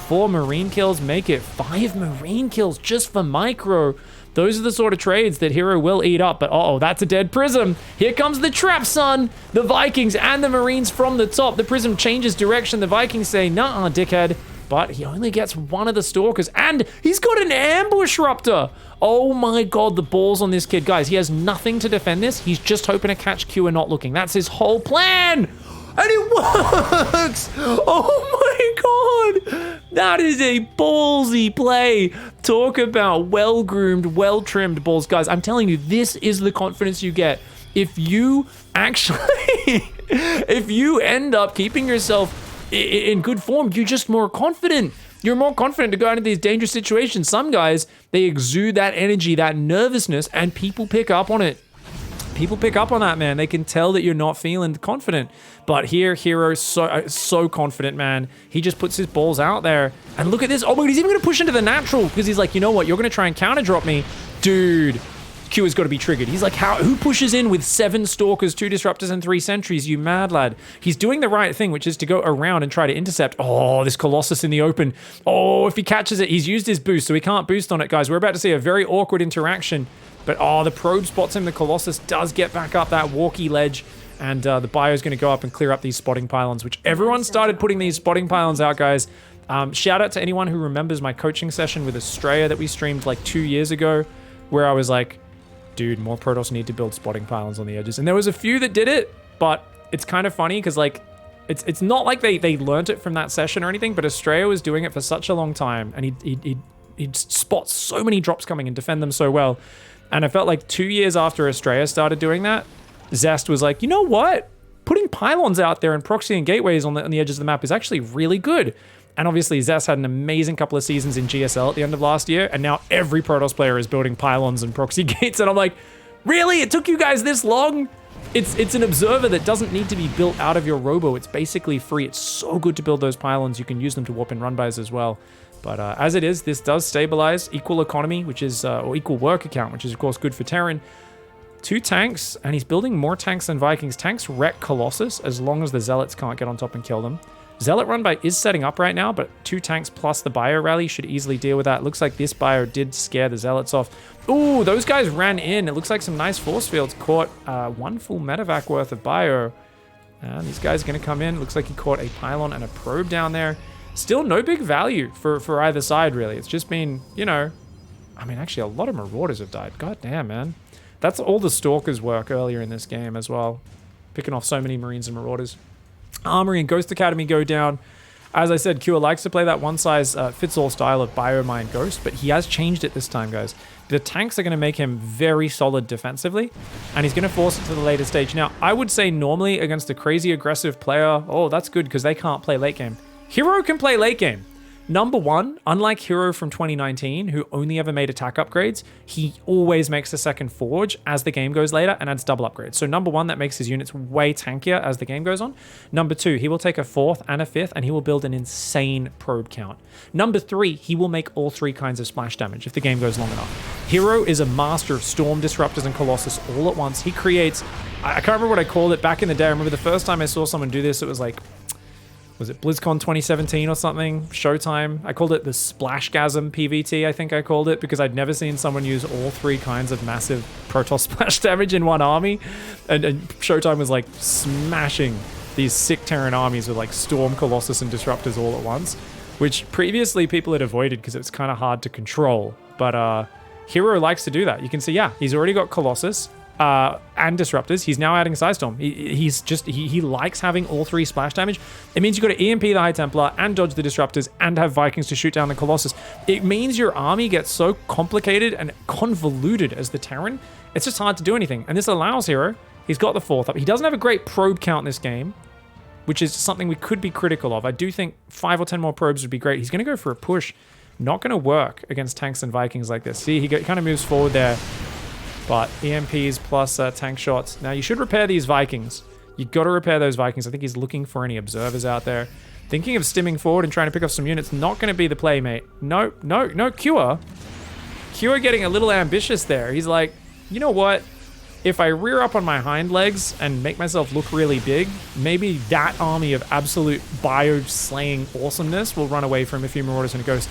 4 marine kills, make it 5 marine kills just for micro. Those are the sort of trades that Hero will eat up, but uh-oh, that's a dead Prism. Here comes the trap, son. The Vikings and the Marines from the top. The Prism changes direction. The Vikings say, nah, dickhead. But he only gets one of the Stalkers, and he's got an Ambush Ruptor. Oh my God, the balls on this kid. Guys, he has nothing to defend this. He's just hoping to catch Q and not looking. That's his whole plan. And it works! Oh my God! That is a ballsy play. Talk about well-groomed, well-trimmed balls. Guys, I'm telling you, this is the confidence you get. If you actually, if you end up keeping yourself in good form, you're just more confident. You're more confident to go into these dangerous situations. Some guys, they exude that energy, that nervousness, and people pick up on it. People pick up on that, man. They can tell that you're not feeling confident. But here, Hero's so confident, man. He just puts his balls out there. And look at this. Oh my God, he's even going to push into the natural because he's like, you know what? You're going to try and counter drop me. Dude, Q has got to be triggered. He's like, who pushes in with 7 Stalkers, 2 Disruptors, and 3 Sentries, you mad lad? He's doing the right thing, which is to go around and try to intercept. Oh, this Colossus in the open. Oh, if he catches it, he's used his boost, so he can't boost on it, guys. We're about to see a very awkward interaction. But oh, the probe spots him. The Colossus does get back up that walkie ledge. And the Bio's going to go up and clear up these spotting pylons, which everyone started putting these spotting pylons out, guys. Shout out to anyone who remembers my coaching session with Australia that we streamed like 2 years ago, where I was like, dude, more Protoss need to build spotting pylons on the edges. And there was a few that did it, but it's kind of funny because like, it's not like they learned it from that session or anything, but Australia was doing it for such a long time. And he'd spot so many drops coming and defend them so well. And I felt like 2 years after Australia started doing that, Zest was like, you know what? Putting pylons out there and proxy and gateways on the edges of the map is actually really good. And obviously Zest had an amazing couple of seasons in GSL at the end of last year, and now every Protoss player is building pylons and proxy gates, and I'm like, really? It took you guys this long? It's an observer that doesn't need to be built out of your robo. It's basically free. It's so good to build those pylons. You can use them to warp in run-bys as well. But as it is, this does stabilize equal economy, which is, or equal work account, which is of course good for Terran. 2 tanks, and he's building more tanks than Vikings. Tanks wreck Colossus as long as the Zealots can't get on top and kill them. Zealot run by is setting up right now, but 2 tanks plus the Bio rally should easily deal with that. Looks like this Bio did scare the Zealots off. Ooh, those guys ran in. It looks like some nice force fields. Caught 1 full medevac worth of Bio. And these guys are going to come in. Looks like he caught a pylon and a probe down there. Still no big value for either side, really. It's just been, you know, I mean, actually, a lot of Marauders have died. God damn, man. That's all the Stalkers work earlier in this game as well. Picking off so many Marines and Marauders. Armory and Ghost Academy go down. As I said, Kua likes to play that one-size-fits-all style of Biomine Ghost, but he has changed it this time, guys. The tanks are going to make him very solid defensively, and he's going to force it to the later stage. Now, I would say normally against a crazy aggressive player, oh, that's good because they can't play late game. Hero can play late game. Number one, unlike Hero from 2019, who only ever made attack upgrades, he always makes a second forge as the game goes later and adds double upgrades. So number one, that makes his units way tankier as the game goes on. Number two, he will take a 4th and a 5th, and he will build an insane probe count. Number three, he will make all 3 kinds of splash damage if the game goes long enough. Hero is a master of Storm, Disruptors, and Colossus all at once. He creates, I can't remember what I called it back in the day. I remember the first time I saw someone do this, it was like, was it BlizzCon 2017 or something? Showtime. I called it the Splashgasm PvT, I think I called it, because I'd never seen someone use all 3 kinds of massive Protoss splash damage in one army. And Showtime was like smashing these sick Terran armies with like Storm, Colossus, and Disruptors all at once, which previously people had avoided because it's kind of hard to control. But Hero likes to do that. You can see, yeah, he's already got Colossus. And Disruptors. He's now adding Psystorm. He likes having all 3 splash damage. It means you've got to EMP the High Templar and dodge the Disruptors and have Vikings to shoot down the Colossus. It means your army gets so complicated and convoluted as the Terran, it's just hard to do anything. And this allows Hero. He's got the 4th up. He doesn't have a great probe count in this game, which is something we could be critical of. I do think 5 or 10 more probes would be great. He's going to go for a push. Not going to work against tanks and Vikings like this. See, he kind of moves forward there. But EMPs plus tank shots. Now, you should repair these Vikings. You got to repair those Vikings. I think he's looking for any observers out there. Thinking of stimming forward and trying to pick up some units. Not going to be the play, mate. No, Kua. Kua getting a little ambitious there. He's like, you know what? if I rear up on my hind legs and make myself look really big, maybe that army of absolute bio-slaying awesomeness will run away from a few Marauders and a Ghost.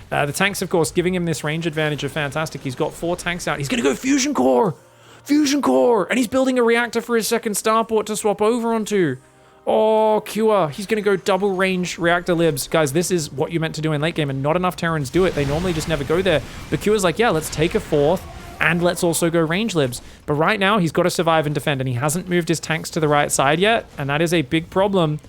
The tanks, of course, giving him this range advantage are fantastic. He's got 4 tanks out. He's going to go Fusion Core! Fusion Core! And he's building a reactor for his second starport to swap over onto. Oh, Cure. He's going to go double range reactor libs. Guys, this is what you're meant to do in late game, and not enough Terrans do it. They normally just never go there. But Cure's like, yeah, let's take a 4th, and let's also go range libs. But right now, he's got to survive and defend, and he hasn't moved his tanks to the right side yet, and that is a big problem.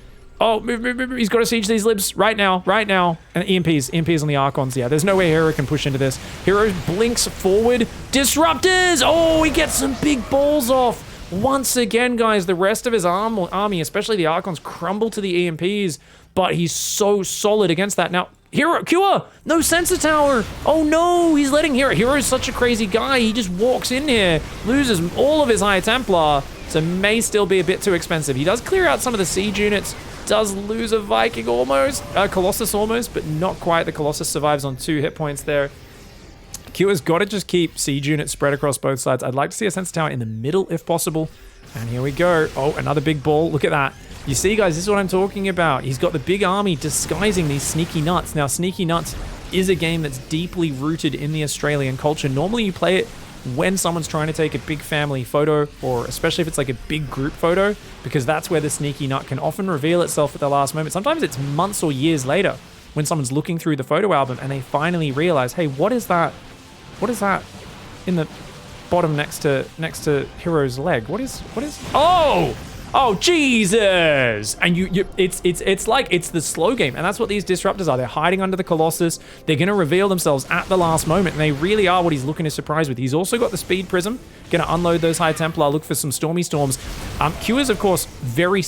Oh, move. He's got to siege these libs right now. And EMPs on the Archons. Yeah, there's no way Hero can push into this. Hero blinks forward. Disruptors! Oh, he gets some big balls off. Once again, guys, the rest of his army, especially the Archons, crumble to the EMPs, but he's so solid against that. Now, Hero, Cure! No sensor tower! Oh no, he's letting Hero. Hero is such a crazy guy. He just walks in here, loses all of his High Templar, so may still be a bit too expensive. He does clear out some of the siege units, does lose a Viking almost, Colossus almost, but not quite. The Colossus survives on 2 hit points there. Cure's got to just keep siege units spread across both sides. I'd like to see a sensor tower in the middle if possible. And here we go. Oh, another big ball. Look at that. You see, guys, this is what I'm talking about. He's got the big army disguising these Sneaky Nuts. Now, Sneaky Nuts is a game that's deeply rooted in the Australian culture. Normally, you play it when someone's trying to take a big family photo, or especially if it's like a big group photo, because that's where the Sneaky Nut can often reveal itself at the last moment. Sometimes it's months or years later when someone's looking through the photo album and they finally realize, hey, what is that? What is that in the bottom next to Hero's leg? What is? Oh, Jesus! And it's like it's the slow game, and that's what these disruptors are. They're hiding under the Colossus. They're gonna reveal themselves at the last moment, and they really are what he's looking to surprise with. He's also got the Speed Prism, gonna unload those High Templar, look for some Stormy Storms. Q is, of course, very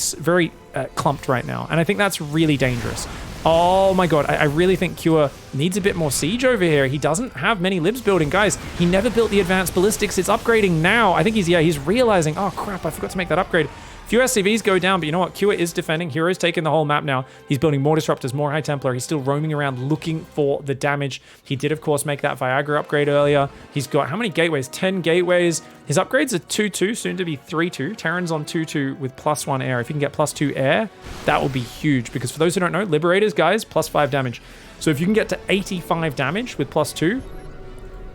clumped right now, and I think that's really dangerous. Oh my god, I really think Cure needs a bit more siege over here. He doesn't have many libs building. Guys, he never built the advanced ballistics. It's upgrading now. I think he's realizing, oh crap, I forgot to make that upgrade. Few SCVs go down, but you know what? Cure is defending. Hero's taking the whole map now. He's building more disruptors, more High Templar. He's still roaming around looking for the damage. He did, of course, make that Viagra upgrade earlier. He's got how many gateways? 10 gateways. His upgrades are 2-2, soon to be 3-2. Terran's on 2-2 with +1 air. If you can get +2 air, that will be huge, because for those who don't know, Liberators, guys, +5 damage. So if you can get to 85 damage with +2,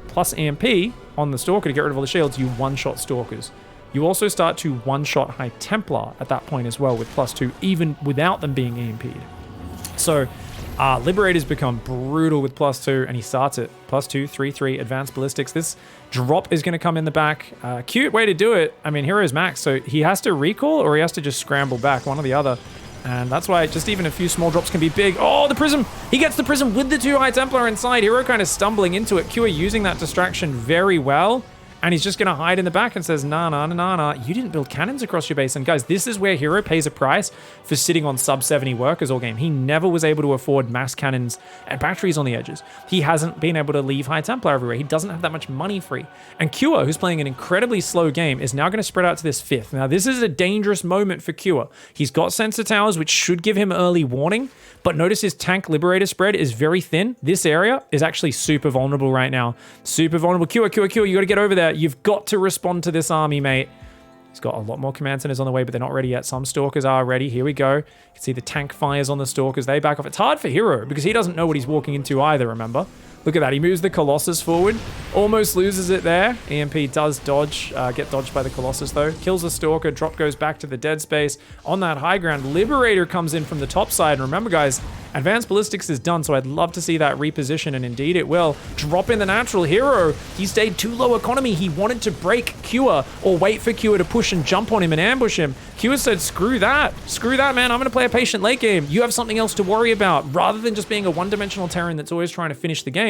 plus EMP on the Stalker to get rid of all the shields, you one-shot Stalkers. You also start to one-shot High Templar at that point as well with +2, even without them being EMP'd. So Liberators become brutal with +2, and he starts it. +2, 3-3, advanced ballistics. This drop is going to come in the back. Cute way to do it. I mean, Hero's max, so he has to recall or he has to just scramble back, one or the other. And that's why just even a few small drops can be big. Oh, the Prism! He gets the Prism with the 2 High Templar inside. Hero kind of stumbling into it. Q using that distraction very well. And he's just going to hide in the back and says, nah, you didn't build cannons across your base. And guys, this is where Hero pays a price for sitting on sub-70 workers all game. He never was able to afford mass cannons and batteries on the edges. He hasn't been able to leave High Templar everywhere. He doesn't have that much money free. And Cure, who's playing an incredibly slow game, is now going to spread out to this 5th. Now, this is a dangerous moment for Cure. He's got sensor towers, which should give him early warning. But notice his tank Liberator spread is very thin. This area is actually super vulnerable right now. Super vulnerable. Cure, you got to get over there. You've got to respond to this army, mate. He's got a lot more command centers on the way, but they're not ready yet. Some Stalkers are ready. Here we go. You can see the tank fires on the Stalkers. They back off. It's hard for Hero because he doesn't know what he's walking into either, remember? Look at that. He moves the Colossus forward. Almost loses it there. EMP does dodge. Get dodged by the Colossus, though. Kills the Stalker. Drop goes back to the dead space. On that high ground, Liberator comes in from the top side. And remember, guys, advanced ballistics is done, so I'd love to see that reposition, and indeed it will. Drop in the natural. Hero, he stayed too low economy. He wanted to break Cure or wait for Cure to push and jump on him and ambush him. Cure said, screw that, man. I'm going to play a patient late game. You have something else to worry about. Rather than just being a one-dimensional Terran that's always trying to finish the game,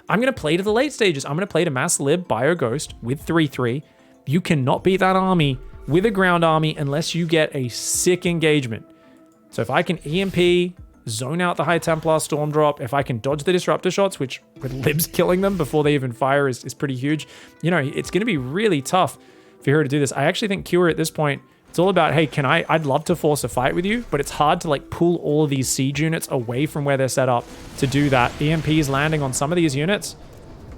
I'm going to play to the late stages. I'm going to play to Mass Lib Bio Ghost with 3-3. You cannot beat that army with a ground army unless you get a sick engagement. So if I can EMP, zone out the High Templar Storm Drop, if I can dodge the Disruptor shots, which with Libs killing them before they even fire is pretty huge, you know, it's going to be really tough for Hero to do this. I actually think Cure at this point, it's all about, hey, I'd love to force a fight with you, but it's hard to like pull all of these siege units away from where they're set up to do that. EMP is landing on some of these units.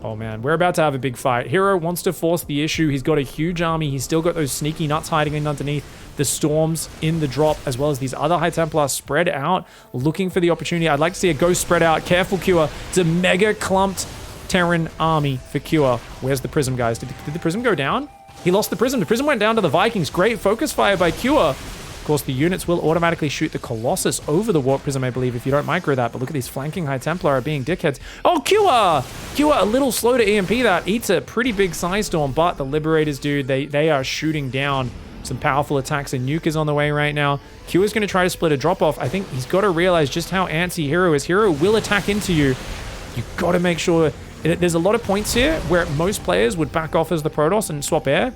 Oh man, we're about to have a big fight. Hero wants to force the issue. He's got a huge army. He's still got those sneaky nuts hiding in underneath. The storms in the drop, as well as these other High Templars spread out, looking for the opportunity. I'd like to see a ghost spread out. Careful, Cure. It's a mega clumped Terran army for Cure. Where's the Prism, guys? Did the Prism go down? He lost the Prism. The Prism went down to the Vikings. Great focus fire by Cure. Of course, the units will automatically shoot the Colossus over the Warp Prism, I believe, if you don't micro that. But look at these flanking High Templar are being dickheads. Oh, Cure! Cure a little slow to EMP that. Eats a pretty big Psystorm, but the Liberators, dude, they are shooting down some powerful attacks, and Nuke is on the way right now. Cure's going to try to split a drop-off. I think he's got to realize just how antsy Hero is. Hero will attack into you. You've got to make sure... There's a lot of points here where most players would back off as the Protoss and swap air.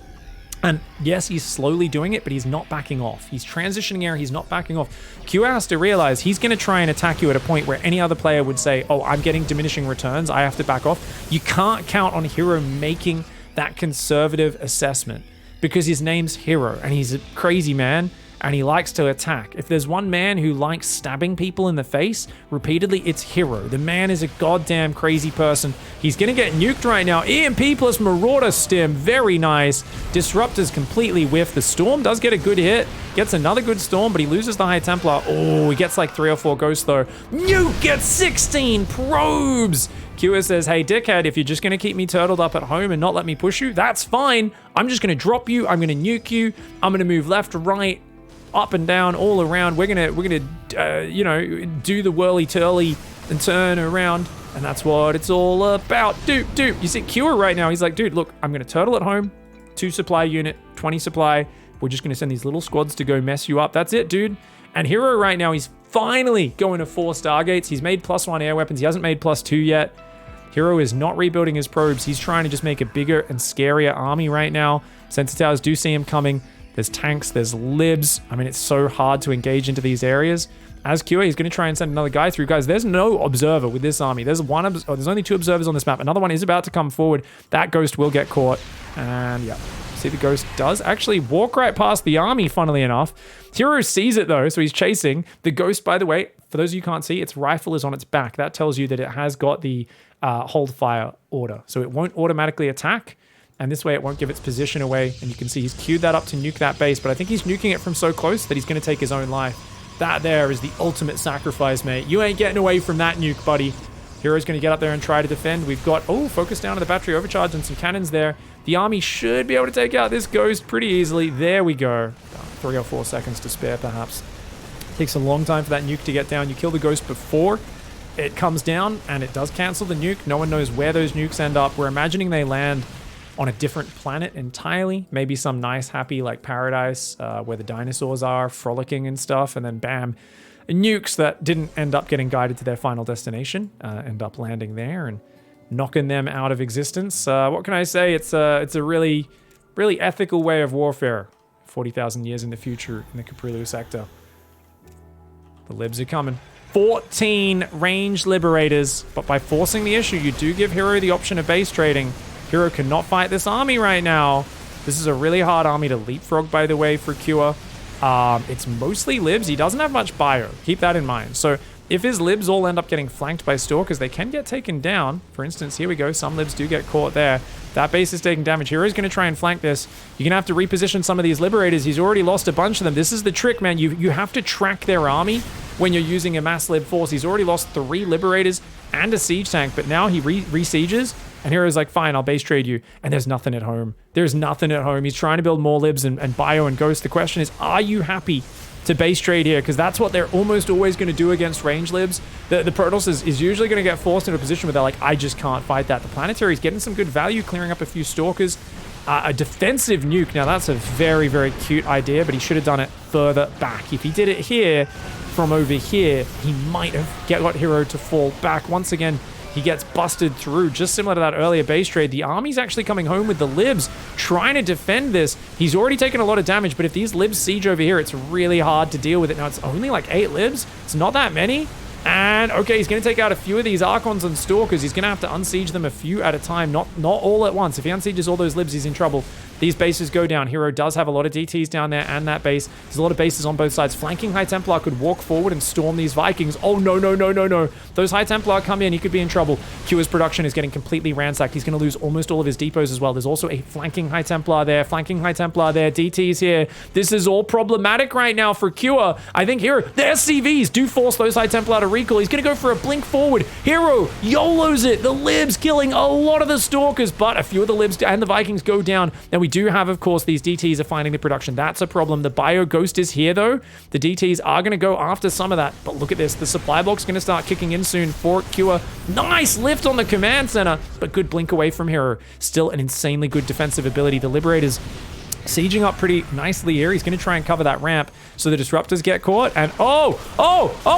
And yes, he's slowly doing it, but he's not backing off. He's transitioning air, he's not backing off. Q has to realize he's going to try and attack you at a point where any other player would say, oh, I'm getting diminishing returns, I have to back off. You can't count on Hero making that conservative assessment because his name's Hero and he's a crazy man and he likes to attack. If there's one man who likes stabbing people in the face repeatedly, it's Hero. The man is a goddamn crazy person. He's gonna get nuked right now. EMP plus Marauder Stim, very nice. Disruptors completely whiff. The Storm does get a good hit, gets another good Storm, but he loses the High Templar. Oh, he gets like 3 or 4 ghosts though. Nuke gets 16 probes. Q says, hey, dickhead, if you're just going to keep me turtled up at home and not let me push you, that's fine. I'm just going to drop you. I'm going to nuke you. I'm going to move left, right, up and down, all around. We're gonna, you know, do the whirly-turly and turn around. And that's what it's all about. Dude. You see Cure right now. He's like, dude, look, I'm going to turtle at home. 2 supply unit, 20 supply. We're just going to send these little squads to go mess you up. That's it, dude. And Hero right now, he's finally going to 4 Stargates. He's made +1 air weapons. He hasn't made +2 yet. Hero is not rebuilding his probes. He's trying to just make a bigger and scarier army right now. Sensor towers do see him coming. There's tanks, there's libs. I mean, it's so hard to engage into these areas. As QA, he's going to try and send another guy through. Guys, there's no observer with this army. There's only 2 observers on this map. Another one is about to come forward. That ghost will get caught. And yeah, see the ghost does actually walk right past the army, funnily enough. Hero sees it though, so he's chasing. The ghost, by the way, for those of you who can't see, its rifle is on its back. That tells you that it has got the hold fire order. So it won't automatically attack. And this way it won't give its position away. And you can see he's queued that up to nuke that base. But I think he's nuking it from so close that he's going to take his own life. That there is the ultimate sacrifice, mate. You ain't getting away from that nuke, buddy. Hero's going to get up there and try to defend. We've got, focus down on the battery overcharge and some cannons there. The army should be able to take out this ghost pretty easily. There we go. 3 or 4 seconds to spare, perhaps. Takes a long time for that nuke to get down. You kill the ghost before it comes down, and it does cancel the nuke. No one knows where those nukes end up. We're imagining they land on a different planet entirely. Maybe some nice, happy, like paradise where the dinosaurs are frolicking and stuff, and then bam, nukes that didn't end up getting guided to their final destination end up landing there and knocking them out of existence. What can I say? It's a really, really ethical way of warfare. 40,000 years in the future in the Caprilu sector. The libs are coming. 14 ranged liberators, but by forcing the issue, you do give Hero the option of base trading. Hero cannot fight this army right now. This is a really hard army to leapfrog, by the way, for Cure. It's mostly libs. He doesn't have much bio. Keep that in mind. So if his libs all end up getting flanked by Stalkers, they can get taken down. For instance, here we go. Some libs do get caught there. That base is taking damage. Hero's going to try and flank this. You're going to have to reposition some of these liberators. He's already lost a bunch of them. This is the trick, man. You have to track their army when you're using a mass lib force. He's already lost 3 liberators and a siege tank, but now he re-sieges. And Hero's like, fine, I'll base trade you. And there's nothing at home. There's nothing at home. He's trying to build more libs and bio and ghost. The question is, are you happy to base trade here? Because that's what they're almost always going to do against range libs. The Protoss is usually going to get forced into a position where they're like, I just can't fight that. The Planetary's getting some good value, clearing up a few Stalkers. A defensive nuke. Now, that's a very, very cute idea, but he should have done it further back. If he did it here, from over here, he might have got Hero to fall back. Once again, he gets busted through, just similar to that earlier base trade. The army's actually coming home with the libs, trying to defend this. He's already taken a lot of damage, but if these libs siege over here, it's really hard to deal with it. Now, it's only like 8 libs. It's not that many. And, okay, he's going to take out a few of these Archons and Stalkers. He's going to have to unsiege them a few at a time, not all at once. If he unsieges all those libs, he's in trouble. These bases go down. Hero does have a lot of DTs down there and that base. There's a lot of bases on both sides. Flanking High Templar could walk forward and storm these Vikings. Oh, no, no, no, no, no. Those High Templar come in. He could be in trouble. Cua's production is getting completely ransacked. He's going to lose almost all of his depots as well. There's also a flanking High Templar there. Flanking High Templar there. DTs here. This is all problematic right now for Cua. I think Hero, the SCVs do force those High Templar to recall. He's going to go for a blink forward. Hero YOLOs it. The Libs killing a lot of the Stalkers, but a few of the Libs and the Vikings go down. Now we do have, of course, these DTs are finding the production. That's a problem. The Bio Ghost is here, though. The DTs are going to go after some of that. But look at this. The supply block's going to start kicking in soon for Cua. Nice lift on the command center, but good blink away from Hero. Still an insanely good defensive ability. The Liberators sieging up pretty nicely here. He's going to try and cover that ramp so the Disruptors get caught. And oh,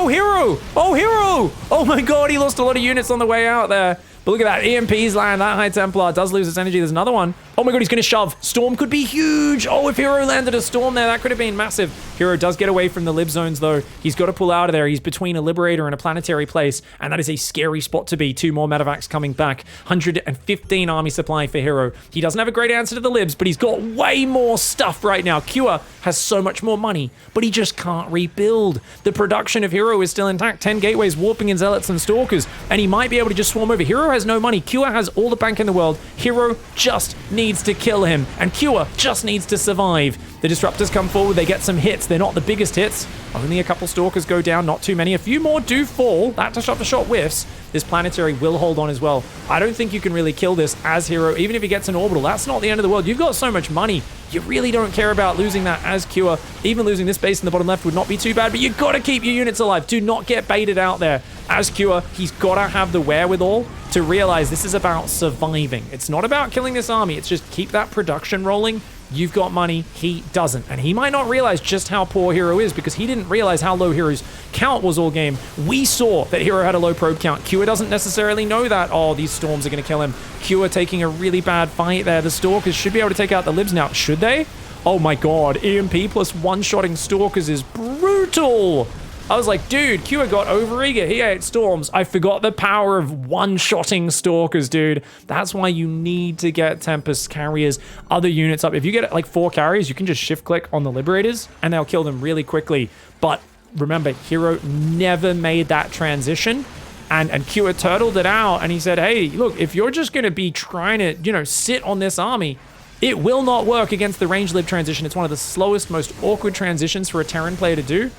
Hero! Oh, Hero! Oh my god, he lost a lot of units on the way out there. But look at that. EMPs land. That High Templar does lose its energy. There's another one. Oh my god, he's going to shove. Storm could be huge. Oh, if Hero landed a Storm there, that could have been massive. Hero does get away from the Lib zones, though. He's got to pull out of there. He's between a Liberator and a Planetary Place, and that is a scary spot to be. 2 more medevacs coming back. 115 army supply for Hero. He doesn't have a great answer to the Libs, but he's got way more stuff right now. Cua has so much more money, but he just can't rebuild. The production of Hero is still intact. 10 gateways, warping in Zealots and Stalkers, and he might be able to just swarm over. Hero has no money. Cua has all the bank in the world. Hero just needs to kill him, and Cua just needs to survive. The Disruptors come forward. They get some hits. They're not the biggest hits. Only a couple Stalkers go down, not too many. A few more do fall. That Disruptor shot whiffs. This Planetary will hold on as well. I don't think you can really kill this as Hero, even if he gets an orbital. That's not the end of the world. You've got so much money. You really don't care about losing that as Cua. Even losing this base in the bottom left would not be too bad, but you've got to keep your units alive. Do not get baited out there. As Cua, he's got to have the wherewithal to realize this is about surviving. It's not about killing this army. It's just keep that production rolling. You've got money, he doesn't. And he might not realize just how poor Hero is because he didn't realize how low Hero's count was all game. We saw that Hero had a low probe count. Cua doesn't necessarily know that. Oh, these Storms are going to kill him. Cua taking a really bad fight there. The Stalkers should be able to take out the Libs now. Should they? Oh my god, EMP plus one-shotting Stalkers is brutal. I was like, dude, Cua got overeager. He ate Storms. I forgot the power of one-shotting Stalkers, dude. That's why you need to get Tempest carriers, other units up. If you get like 4 carriers, you can just shift-click on the Liberators, and they'll kill them really quickly. But remember, Hero never made that transition, and Cua turtled it out, and he said, hey, look, if you're just going to be trying to, sit on this army, it will not work against the range lib transition. It's one of the slowest, most awkward transitions for a Terran player to do,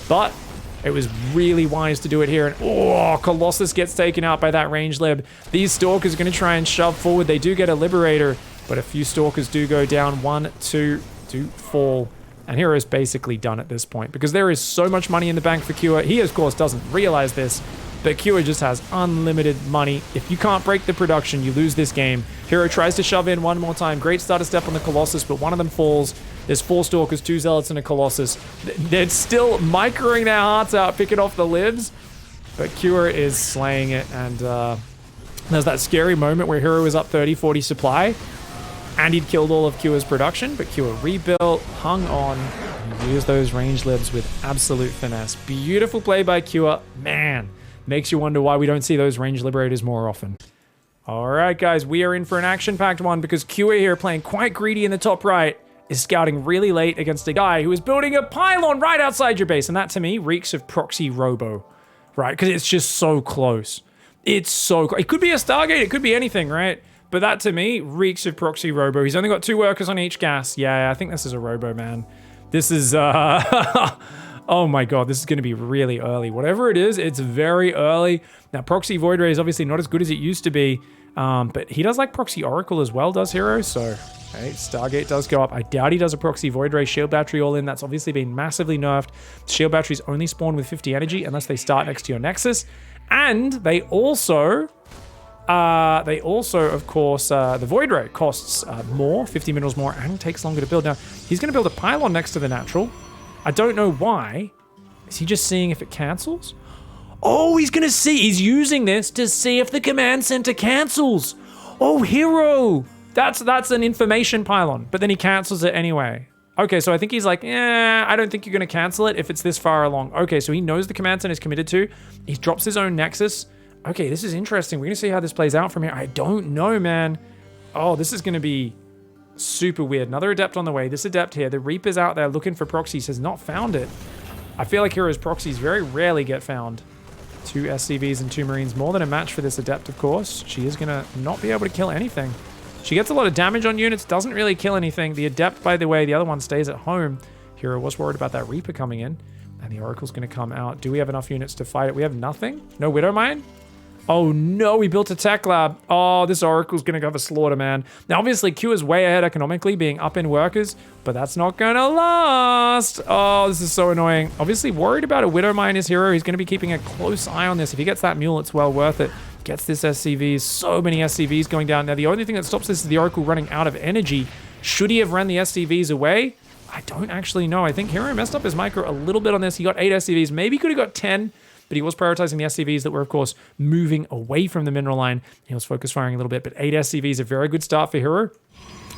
but it was really wise to do it here. And oh, Colossus gets taken out by that range lib. These Stalkers are going to try and shove forward. They do get a Liberator, but a few Stalkers do go down. 1, 2 do fall. And Hero's basically done at this point because there is so much money in the bank for Cua. He, of course, doesn't realize this, but Cua just has unlimited money. If you can't break the production, you lose this game. Hero tries to shove in one more time. Great starter step on the Colossus, but one of them falls. There's 4 Stalkers, 2 Zealots, and a Colossus. They're still microing their hearts out, picking off the Libs, but Cua is slaying it, and there's that scary moment where Hero is up 30, 40 supply, and he'd killed all of Cua's production, but Cua rebuilt, hung on, and used those range Libs with absolute finesse. Beautiful play by Cua. Man, makes you wonder why we don't see those range Liberators more often. All right, guys, we are in for an action-packed one because Cua here, playing quite greedy in the top right, is scouting really late against a guy who is building a pylon right outside your base. And that, to me, reeks of proxy robo, right? Because it's just so close. It's so close. It could be a Stargate. It could be anything, right? But that, to me, reeks of proxy robo. He's only got 2 workers on each gas. Yeah, I think this is a robo, man. This is, oh my god, this is going to be really early. Whatever it is, it's very early. Now, Proxy Void Ray is obviously not as good as it used to be, but he does like Proxy Oracle as well, does Hero? So, okay, Stargate does go up. I doubt he does a Proxy Void Ray. Shield Battery all in. That's obviously been massively nerfed. Shield Batteries only spawn with 50 energy unless they start next to your Nexus. And they also, of course, the Void Ray costs more, 50 minerals more, and takes longer to build. Now, he's going to build a pylon next to the natural. I don't know why. Is he just seeing if it cancels? Oh, he's going to see. He's using this to see if the command center cancels. Oh, Hero. That's an information pylon, but then he cancels it anyway. Okay, so I think he's like, I don't think you're going to cancel it if it's this far along. Okay, so he knows the command center is committed to. He drops his own Nexus. Okay, this is interesting. We're going to see how this plays out from here. I don't know, man. Oh, this is going to be Super weird. Another Adept on the way. This Adept here, the Reaper's out there looking for proxies, has not found it. I feel like Hero's proxies very rarely get found. 2 SCVs and 2 Marines, more than a match for this Adept, of course. She is going to not be able to kill anything. She gets a lot of damage on units, doesn't really kill anything. The Adept, by the way, the other one stays at home. Hero was worried about that Reaper coming in, and the Oracle's going to come out. Do we have enough units to fight it? We have nothing? No Widow Mine? Oh no, we built a tech lab. Oh, this Oracle's gonna go for slaughter, man. Now, obviously, Q is way ahead economically, being up in workers, but that's not gonna last. Oh, this is so annoying. Obviously, worried about a Widow Mine his hero. He's gonna be keeping a close eye on this. If he gets that mule, it's well worth it. Gets this SCVs, so many SCVs going down. Now, the only thing that stops this is the Oracle running out of energy. Should he have run the SCVs away? I don't actually know. I think Hero messed up his micro a little bit on this. He got 8 SCVs, maybe could have got 10. But he was prioritizing the SCVs that were, of course, moving away from the mineral line. He was focus firing a little bit, but 8 SCVs, a very good start for Hero.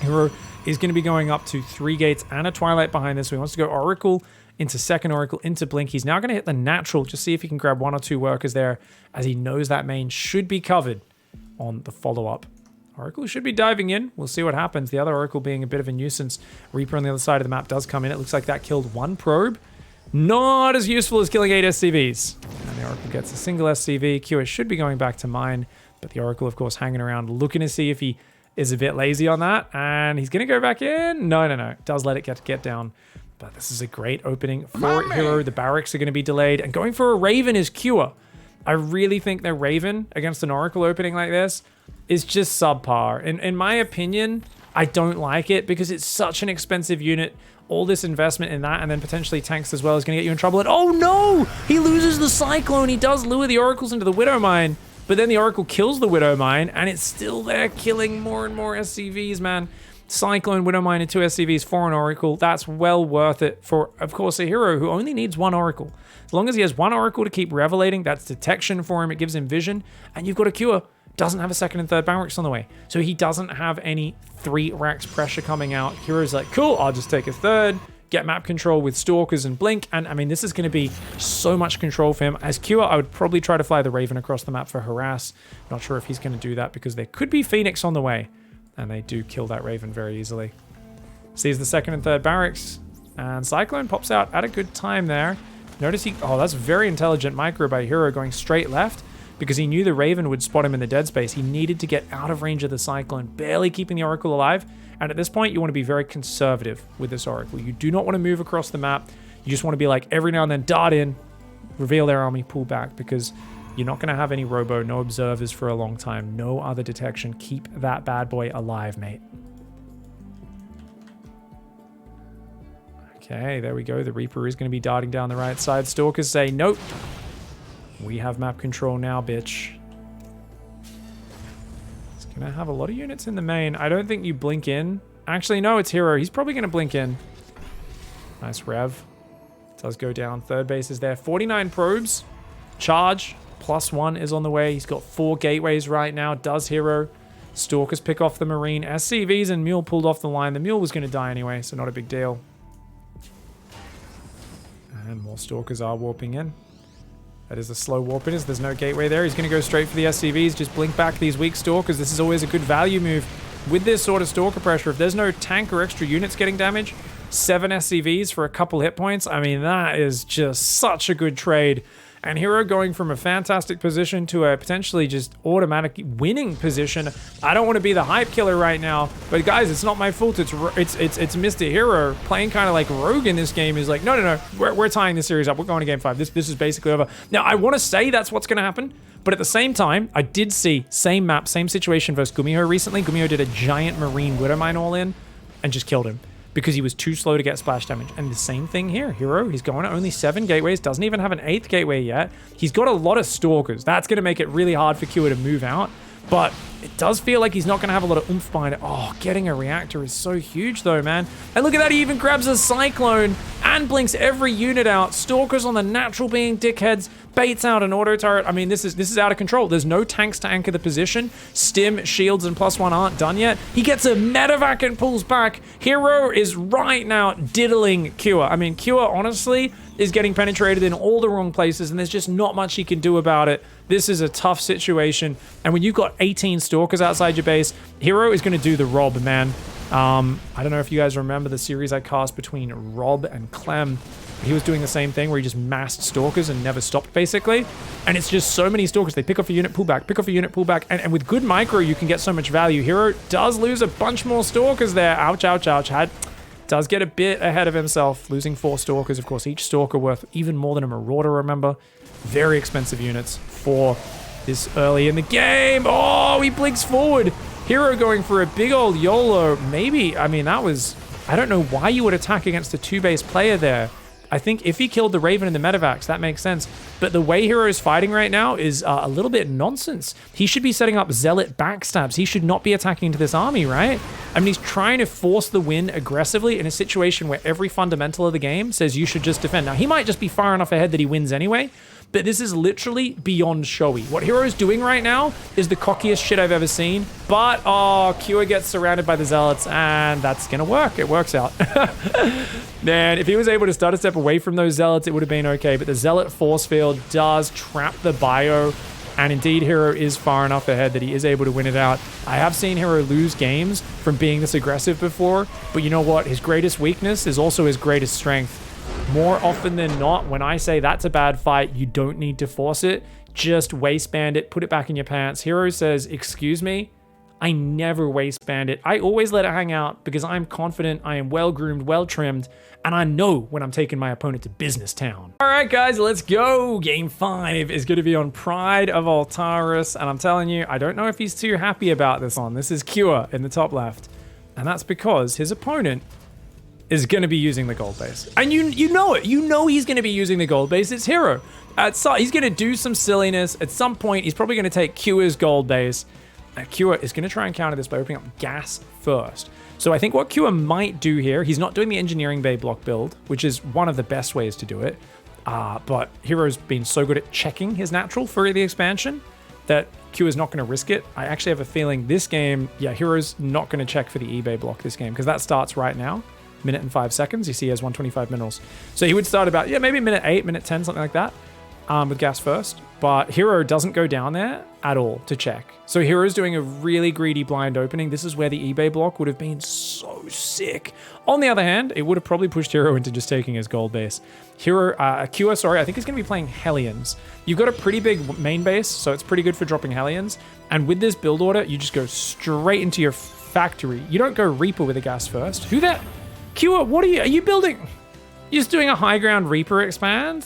Hero is going to be going up to 3 gates and a Twilight behind this. So he wants to go Oracle into second Oracle into Blink. He's now going to hit the natural, just see if he can grab 1 or 2 workers there, as he knows that main should be covered on the follow-up. Oracle should be diving in. We'll see what happens. The other Oracle being a bit of a nuisance. Reaper on the other side of the map does come in. It looks like that killed 1 probe. Not as useful as killing 8 SCVs. And the Oracle gets a single SCV. QS should be going back to mine, but the Oracle, of course, hanging around, looking to see if he is a bit lazy on that. And he's going to go back in. No. Does let it get down. But this is a great opening for Hero. The barracks are going to be delayed. And going for a Raven is Cure. I really think their Raven against an Oracle opening like this is just subpar. In my opinion, I don't like it because it's such an expensive unit. All this investment in that and then potentially tanks as well is going to get you in trouble. And oh no! He loses the Cyclone. He does lure the Oracles into the Widow Mine, but then the Oracle kills the Widow Mine and it's still there killing more and more SCVs, man. Cyclone, Widow Mine, and 2 SCVs for an Oracle. That's well worth it for, of course, a hero who only needs 1 Oracle. As long as he has 1 Oracle to keep revelating, that's detection for him. It gives him vision, and you've got a Cure. Doesn't have a 2nd and 3rd barracks on the way. So he doesn't have any 3 racks pressure coming out. Hero's like, cool, I'll just take a 3rd, get map control with Stalkers and Blink. And I mean, this is going to be so much control for him. As Cure, I would probably try to fly the Raven across the map for Harass. Not sure if he's going to do that because there could be Phoenix on the way. And they do kill that Raven very easily. Sees the 2nd and 3rd barracks. And Cyclone pops out at a good time there. Notice oh, that's very intelligent micro by Hero going straight left. Because he knew the Raven would spot him in the dead space. He needed to get out of range of the Cyclone, barely keeping the Oracle alive. And at this point, you want to be very conservative with this Oracle. You do not want to move across the map. You just want to be like, every now and then, dart in, reveal their army, pull back, because you're not going to have any robo, no observers for a long time, no other detection. Keep that bad boy alive, mate. Okay, there we go. The Reaper is going to be darting down the right side. Stalkers say, nope. We have map control now, bitch. It's going to have a lot of units in the main. I don't think you blink in. Actually, no, it's Hero. He's probably going to blink in. Nice rev. Does go down. 3rd base is there. 49 probes. Charge. +1 is on the way. He's got 4 gateways right now. Does Hero. Stalkers pick off the Marine. SCVs and Mule pulled off the line. The Mule was going to die anyway, so not a big deal. And more Stalkers are warping in. That is a slow warp in as there's no gateway there. He's going to go straight for the SCVs. Just blink back these weak Stalkers. This is always a good value move with this sort of Stalker pressure. If there's no tank or extra units getting damage, 7 SCVs for a couple hit points. I mean, that is just such a good trade. And Hero going from a fantastic position to a potentially just automatic winning position. I don't want to be the hype killer right now, but guys, it's not my fault. It's Mr. Hero playing kind of like rogue in this game. Is like, no, we're tying this series up. We're going to game 5. This is basically over. Now, I want to say that's what's going to happen, but at the same time, I did see same map, same situation versus Gumiho recently. Gumiho did a giant Marine Widow Mine all in and just killed him, because he was too slow to get splash damage. And the same thing here. Hero, he's going to only 7 gateways, doesn't even have an 8th gateway yet. He's got a lot of Stalkers. That's going to make it really hard for Q to move out. But it does feel like he's not going to have a lot of oomph behind it. Oh, getting a reactor is so huge though, man. And look at that, he even grabs a Cyclone and blinks every unit out. Stalkers on the natural being dickheads, baits out an auto turret. I mean, this is out of control. There's no tanks to anchor the position. Stim, shields, and +1 aren't done yet. He gets a medevac and pulls back. Hero is right now diddling Cure. I mean, Cure, honestly, is getting penetrated in all the wrong places, and there's just not much he can do about it. This is a tough situation, and when you've got 18 Stalkers outside your base, Hero is going to do the rob, man. I don't know if you guys remember the series I cast between Rob and Clem. He was doing the same thing where he just massed stalkers and never stopped, basically. And it's just so many stalkers. They pick off a unit, pull back, pick off a unit, pull back. And with good micro, you can get so much value. Hero does lose a bunch more stalkers there. Ouch, ouch, ouch. Does get a bit ahead of himself, losing 4 stalkers. Of course, each stalker worth even more than a marauder, remember. Very expensive units for this early in the game. Oh, he blinks forward. Hero going for a big old YOLO. Maybe, I mean, that was... I don't know why you would attack against a 2-base player there. I think if he killed the Raven in the Medivacs, that makes sense. But the way Hero is fighting right now is a little bit nonsense. He should be setting up Zealot backstabs. He should not be attacking into this army, right? I mean, he's trying to force the win aggressively in a situation where every fundamental of the game says you should just defend. Now, he might just be far enough ahead that he wins anyway, but this is literally beyond showy. What Hero's doing right now is the cockiest shit I've ever seen. But, oh, Kua gets surrounded by the Zealots, and that's gonna work. It works out. Man, if he was able to start a step away from those Zealots, it would have been okay. But the Zealot force field does trap the bio, and indeed, Hero is far enough ahead that he is able to win it out. I have seen Hero lose games from being this aggressive before, but you know what? His greatest weakness is also his greatest strength. More often than not, when I say that's a bad fight, you don't need to force it. Just waistband it, put it back in your pants. Hero says, excuse me, I never waistband it. I always let it hang out because I'm confident, I am well-groomed, well-trimmed, and I know when I'm taking my opponent to business town. All right, guys, let's go. Game 5 is going to be on Pride of Altaris, and I'm telling you, I don't know if he's too happy about this one. This is Kua in the top left, and that's because his opponent is going to be using the gold base. And you know it. You know he's going to be using the gold base. It's Hero. He's going to do some silliness. At some point, he's probably going to take Kua's gold base. Kua is going to try and counter this by opening up gas first. So I think what Kua might do here, he's not doing the engineering bay block build, which is one of the best ways to do it. But Hero's been so good at checking his natural for the expansion that Kua's not going to risk it. I actually have a feeling this game, yeah, Hero's not going to check for the eBay block this game because that starts right now. Minute and 5 seconds. You see he has 125 minerals. So he would start about, yeah, maybe minute 8, minute 10, something like that, with gas first. But Hero doesn't go down there at all to check. So Hero's doing a really greedy blind opening. This is where the eBay block would have been so sick. On the other hand, it would have probably pushed Hero into just taking his gold base. Kua, sorry, I think he's going to be playing Hellions. You've got a pretty big main base, so it's pretty good for dropping Hellions. And with this build order, you just go straight into your factory. You don't go Reaper with a gas first. Who that? Kua, what are you building? You're just doing a high ground Reaper expand?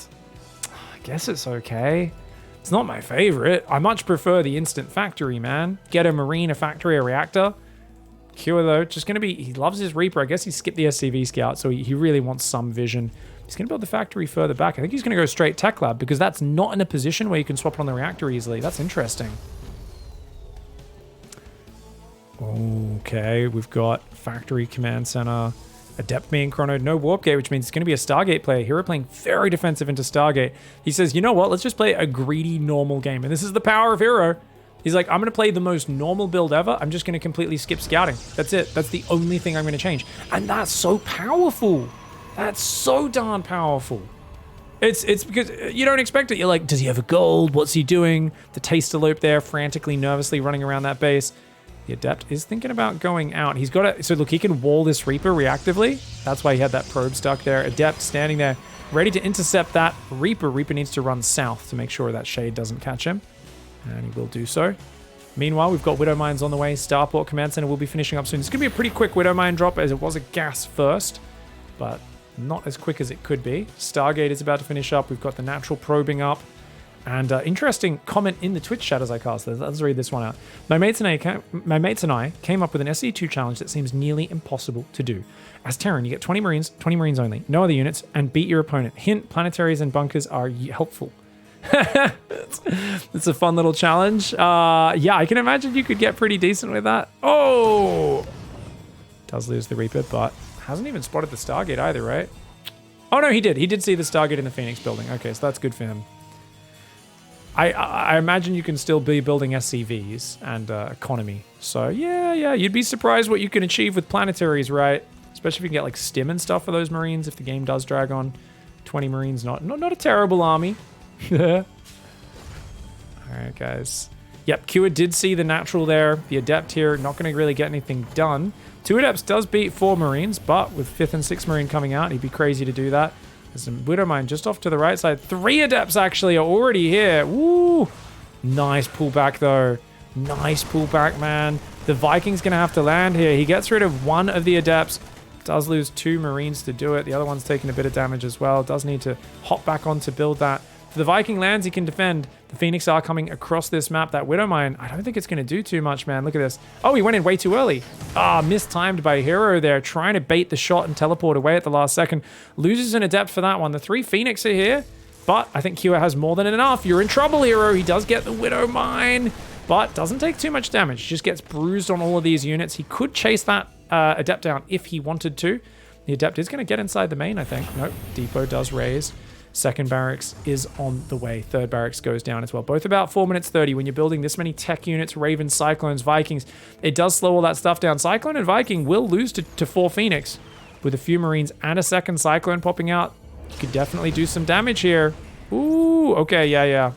I guess it's okay. It's not my favorite. I much prefer the instant factory, man. Get a marine, a factory, a reactor. Kua, though, just going to be... He loves his Reaper. I guess he skipped the SCV scout, so he really wants some vision. He's going to build the factory further back. I think he's going to go straight tech lab because that's not in a position where you can swap it on the reactor easily. That's interesting. Okay, we've got factory command center... Adept being chrono, no warp gate, which means it's going to be a Stargate player. Hero playing very defensive into Stargate. He says, you know what, let's just play a greedy normal game. And this is the power of Hero. He's like, I'm going to play the most normal build ever. I'm just going to completely skip scouting. That's it. That's the only thing I'm going to change. And that's so powerful. That's so darn powerful. It's because you don't expect it. You're like, does he have a gold? What's he doing? The Tastelope there, frantically, nervously running around that base. The Adept is thinking about going out. He's got it. So look, he can wall this Reaper reactively. That's why he had that probe stuck there. Adept standing there, ready to intercept that Reaper. Reaper needs to run south to make sure that shade doesn't catch him. And he will do so. Meanwhile, we've got Widow Mines on the way. Starport Command Center will be finishing up soon. It's going to be a pretty quick Widow Mine drop as it was a gas first, but not as quick as it could be. Stargate is about to finish up. We've got the natural probing up. And interesting comment in the Twitch chat as I cast this. Let's read this one out. My mates and I came up with an SE2 challenge that seems nearly impossible to do. As Terran, you get 20 Marines only, no other units, and beat your opponent. Hint, planetaries and bunkers are helpful. It's a fun little challenge. Yeah, I can imagine you could get pretty decent with that. Oh! Does lose the Reaper, but hasn't even spotted the Stargate either, right? Oh no, he did. He did see the Stargate in the Phoenix building. Okay, so that's good for him. I imagine you can still be building SCVs and economy. So yeah, you'd be surprised what you can achieve with planetaries, right? Especially if you can get like stim and stuff for those Marines if the game does drag on. 20 Marines, not a terrible army. All right, guys. Yep, Kua did see the natural there. The Adept here, not going to really get anything done. 2 Adepts does beat 4 Marines, but with 5th and 6th Marine coming out, he'd be crazy to do that. There's some Widowmine just off to the right side. 3 Adepts actually are already here. Woo! Nice pullback though. Nice pullback, man. The Viking's going to have to land here. He gets rid of 1 of the Adepts. Does lose 2 Marines to do it. The other one's taking a bit of damage as well. Does need to hop back on to build that. If the Viking lands, he can defend. The Phoenix are coming across this map. That Widowmine, I don't think it's going to do too much, man. Look at this. Oh, he went in way too early. Ah, mistimed by Hero there. Trying to bait the shot and teleport away at the last second. Loses an Adept for that one. The 3 Phoenix are here. But I think Kua has more than enough. You're in trouble, Hero. He does get the Widowmine. But doesn't take too much damage. Just gets bruised on all of these units. He could chase that Adept down if he wanted to. The Adept is going to get inside the main, I think. Nope. Depot does raise. 2nd barracks is on the way. 3rd barracks goes down as well. Both about 4 minutes 30. When you're building this many tech units, Ravens, Cyclones, Vikings, it does slow all that stuff down. Cyclone and Viking will lose to 4 Phoenix. With a few Marines and a 2nd Cyclone popping out, you could definitely do some damage here. Ooh, okay, yeah.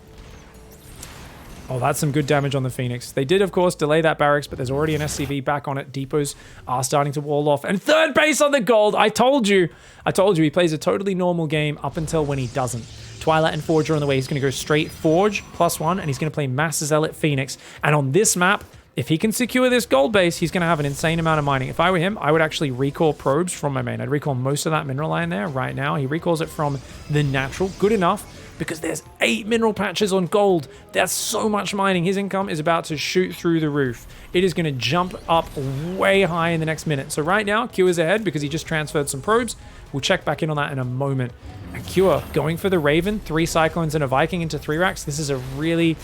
Oh, that's some good damage on the Phoenix. They did, of course, delay that barracks, but there's already an SCV back on it. Depots are starting to wall off. And 3rd base on the gold. I told you. He plays a totally normal game up until when he doesn't. Twilight and Forge are on the way. He's going to go straight Forge +1, and he's going to play Mass Zealot Phoenix. And on this map, if he can secure this gold base, he's going to have an insane amount of mining. If I were him, I would actually recall probes from my main. I'd recall most of that mineral line there right now. He recalls it from the natural. Good enough. Because there's 8 mineral patches on gold. That's so much mining. His income is about to shoot through the roof. It is going to jump up way high in the next minute. So right now, Kua is ahead because he just transferred some probes. We'll check back in on that in a moment. And Kua going for the Raven, 3 Cyclones and a Viking into 3 racks. This is a really...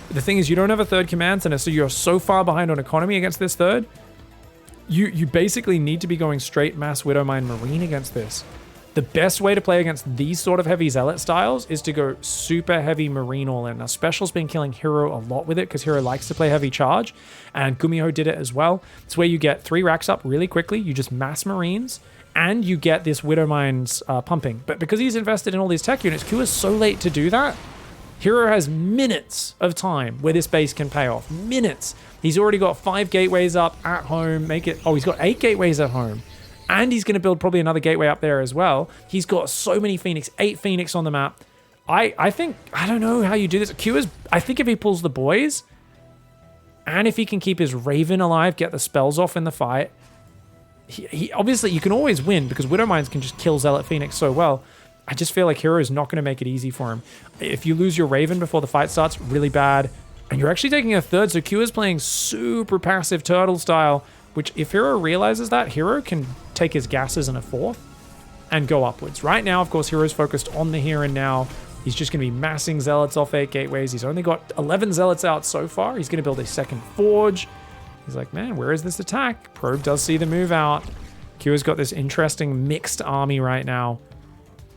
The thing is, you don't have a 3rd command center, so you're so far behind on economy against this 3rd. You basically need to be going straight Mass Widowmine Marine against this. The best way to play against these sort of heavy Zealot styles is to go super heavy Marine all in. Now, Special's been killing Hero a lot with it because Hero likes to play heavy charge, and Gumiho did it as well. It's where you get 3 racks up really quickly, you just mass Marines, and you get this Widowmine's pumping. But because he's invested in all these tech units, Q is so late to do that. Hero has minutes of time where this base can pay off. Minutes. He's already got 5 gateways up at home. He's got 8 gateways at home. And he's going to build probably another gateway up there as well. He's got so many Phoenix, 8 Phoenix on the map. I think, I don't know how you do this. I think if he pulls the boys, and if he can keep his Raven alive, get the spells off in the fight, he obviously, you can always win because Widowmines can just kill Zealot Phoenix so well. I just feel like Hero is not going to make it easy for him. If you lose your Raven before the fight starts, really bad. And you're actually taking a 3rd, so Q is playing super passive turtle style, which if Hero realizes that, Hero can take his gases in a 4th and go upwards. Right now, of course, Hero's focused on the here and now. He's just going to be massing Zealots off 8 gateways. He's only got 11 Zealots out so far. He's going to build a 2nd Forge. He's like, man, where is this attack? Probe does see the move out. Q has got this interesting mixed army right now.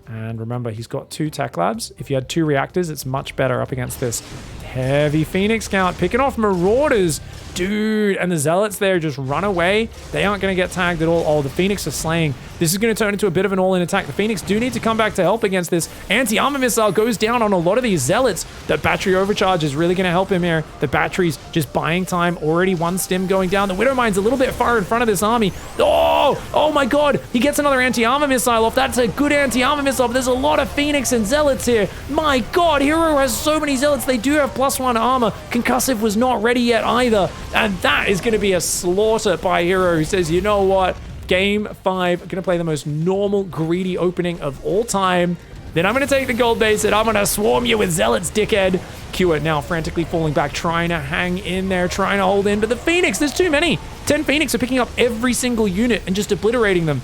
And remember, he's got 2 tech labs. If you had 2 reactors, it's much better up against this heavy Phoenix count. Picking off Marauders. Dude, and the Zealots there just run away. They aren't going to get tagged at all. Oh, the Phoenix are slaying. This is going to turn into a bit of an all-in attack. The Phoenix do need to come back to help against this. Anti-armor missile goes down on a lot of these Zealots. That battery overcharge is really going to help him here. The battery's just buying time. Already 1 stim going down. The Widowmine's a little bit far in front of this army. Oh my god. He gets another anti-armor missile off. That's a good anti-armor missile. But there's a lot of Phoenix and Zealots here. My god, Hero has so many Zealots. They do have +1 armor. Concussive was not ready yet either. And that is going to be a slaughter by Hero, who says, you know what? Game 5, going to play the most normal, greedy opening of all time. Then I'm going to take the gold base and I'm going to swarm you with Zealots, dickhead. Q now frantically falling back, trying to hang in there, trying to hold in. But the Phoenix, there's too many. 10 Phoenix are picking up every single unit and just obliterating them.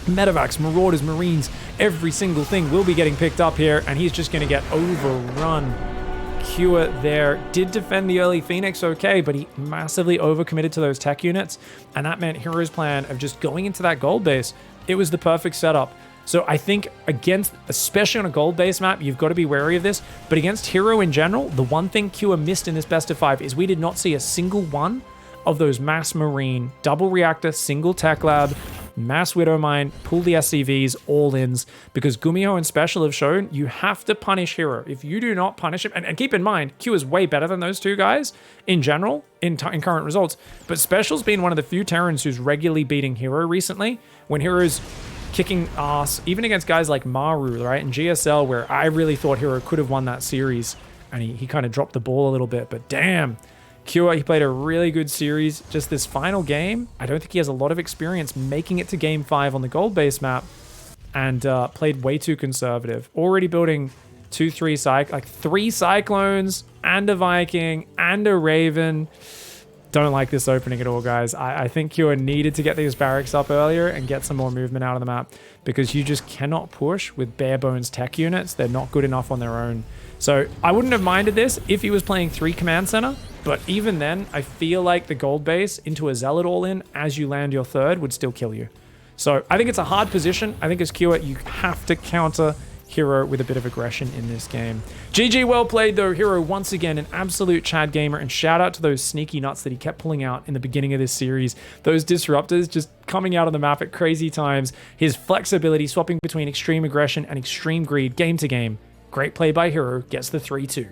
Medevacs, Marauders, Marines, every single thing will be getting picked up here. And he's just going to get overrun. Q there did defend the early Phoenix okay, but he massively overcommitted to those tech units, and that meant Hero's plan of just going into that gold base, it was the perfect setup. So I think against, especially on a gold base map, you've got to be wary of this, but against Hero in general, the one thing Q missed in this best of 5 is we did not see a single one of those mass Marine, double reactor, single tech lab, mass Widow Mine, pull the SCVs, all-ins, because Gumiho and Special have shown you have to punish Hero. If you do not punish him, and keep in mind, Q is way better than those two guys in general, in current results, but Special's been one of the few Terrans who's regularly beating Hero recently, when Hero's kicking ass, even against guys like Maru, right, and GSL, where I really thought Hero could have won that series, and he kind of dropped the ball a little bit, but damn, Q, he played a really good series. Just this final game, I don't think he has a lot of experience making it to game 5 on the gold base map, and played way too conservative. Already building 3 Cyclones, and a Viking, and a Raven. Don't like this opening at all, guys. I think Q needed to get these barracks up earlier and get some more movement out of the map, because you just cannot push with bare bones tech units. They're not good enough on their own. So I wouldn't have minded this if he was playing 3 command center, but even then, I feel like the gold base into a Zealot all-in as you land your 3rd would still kill you. So I think it's a hard position. I think as Q, you have to counter Hero with a bit of aggression in this game. GG, well played though. Hero, once again, an absolute Chad gamer, and shout out to those sneaky nuts that he kept pulling out in the beginning of this series. Those disruptors just coming out of the map at crazy times. His flexibility, swapping between extreme aggression and extreme greed game to game. Great play by Hero, gets the 3-2.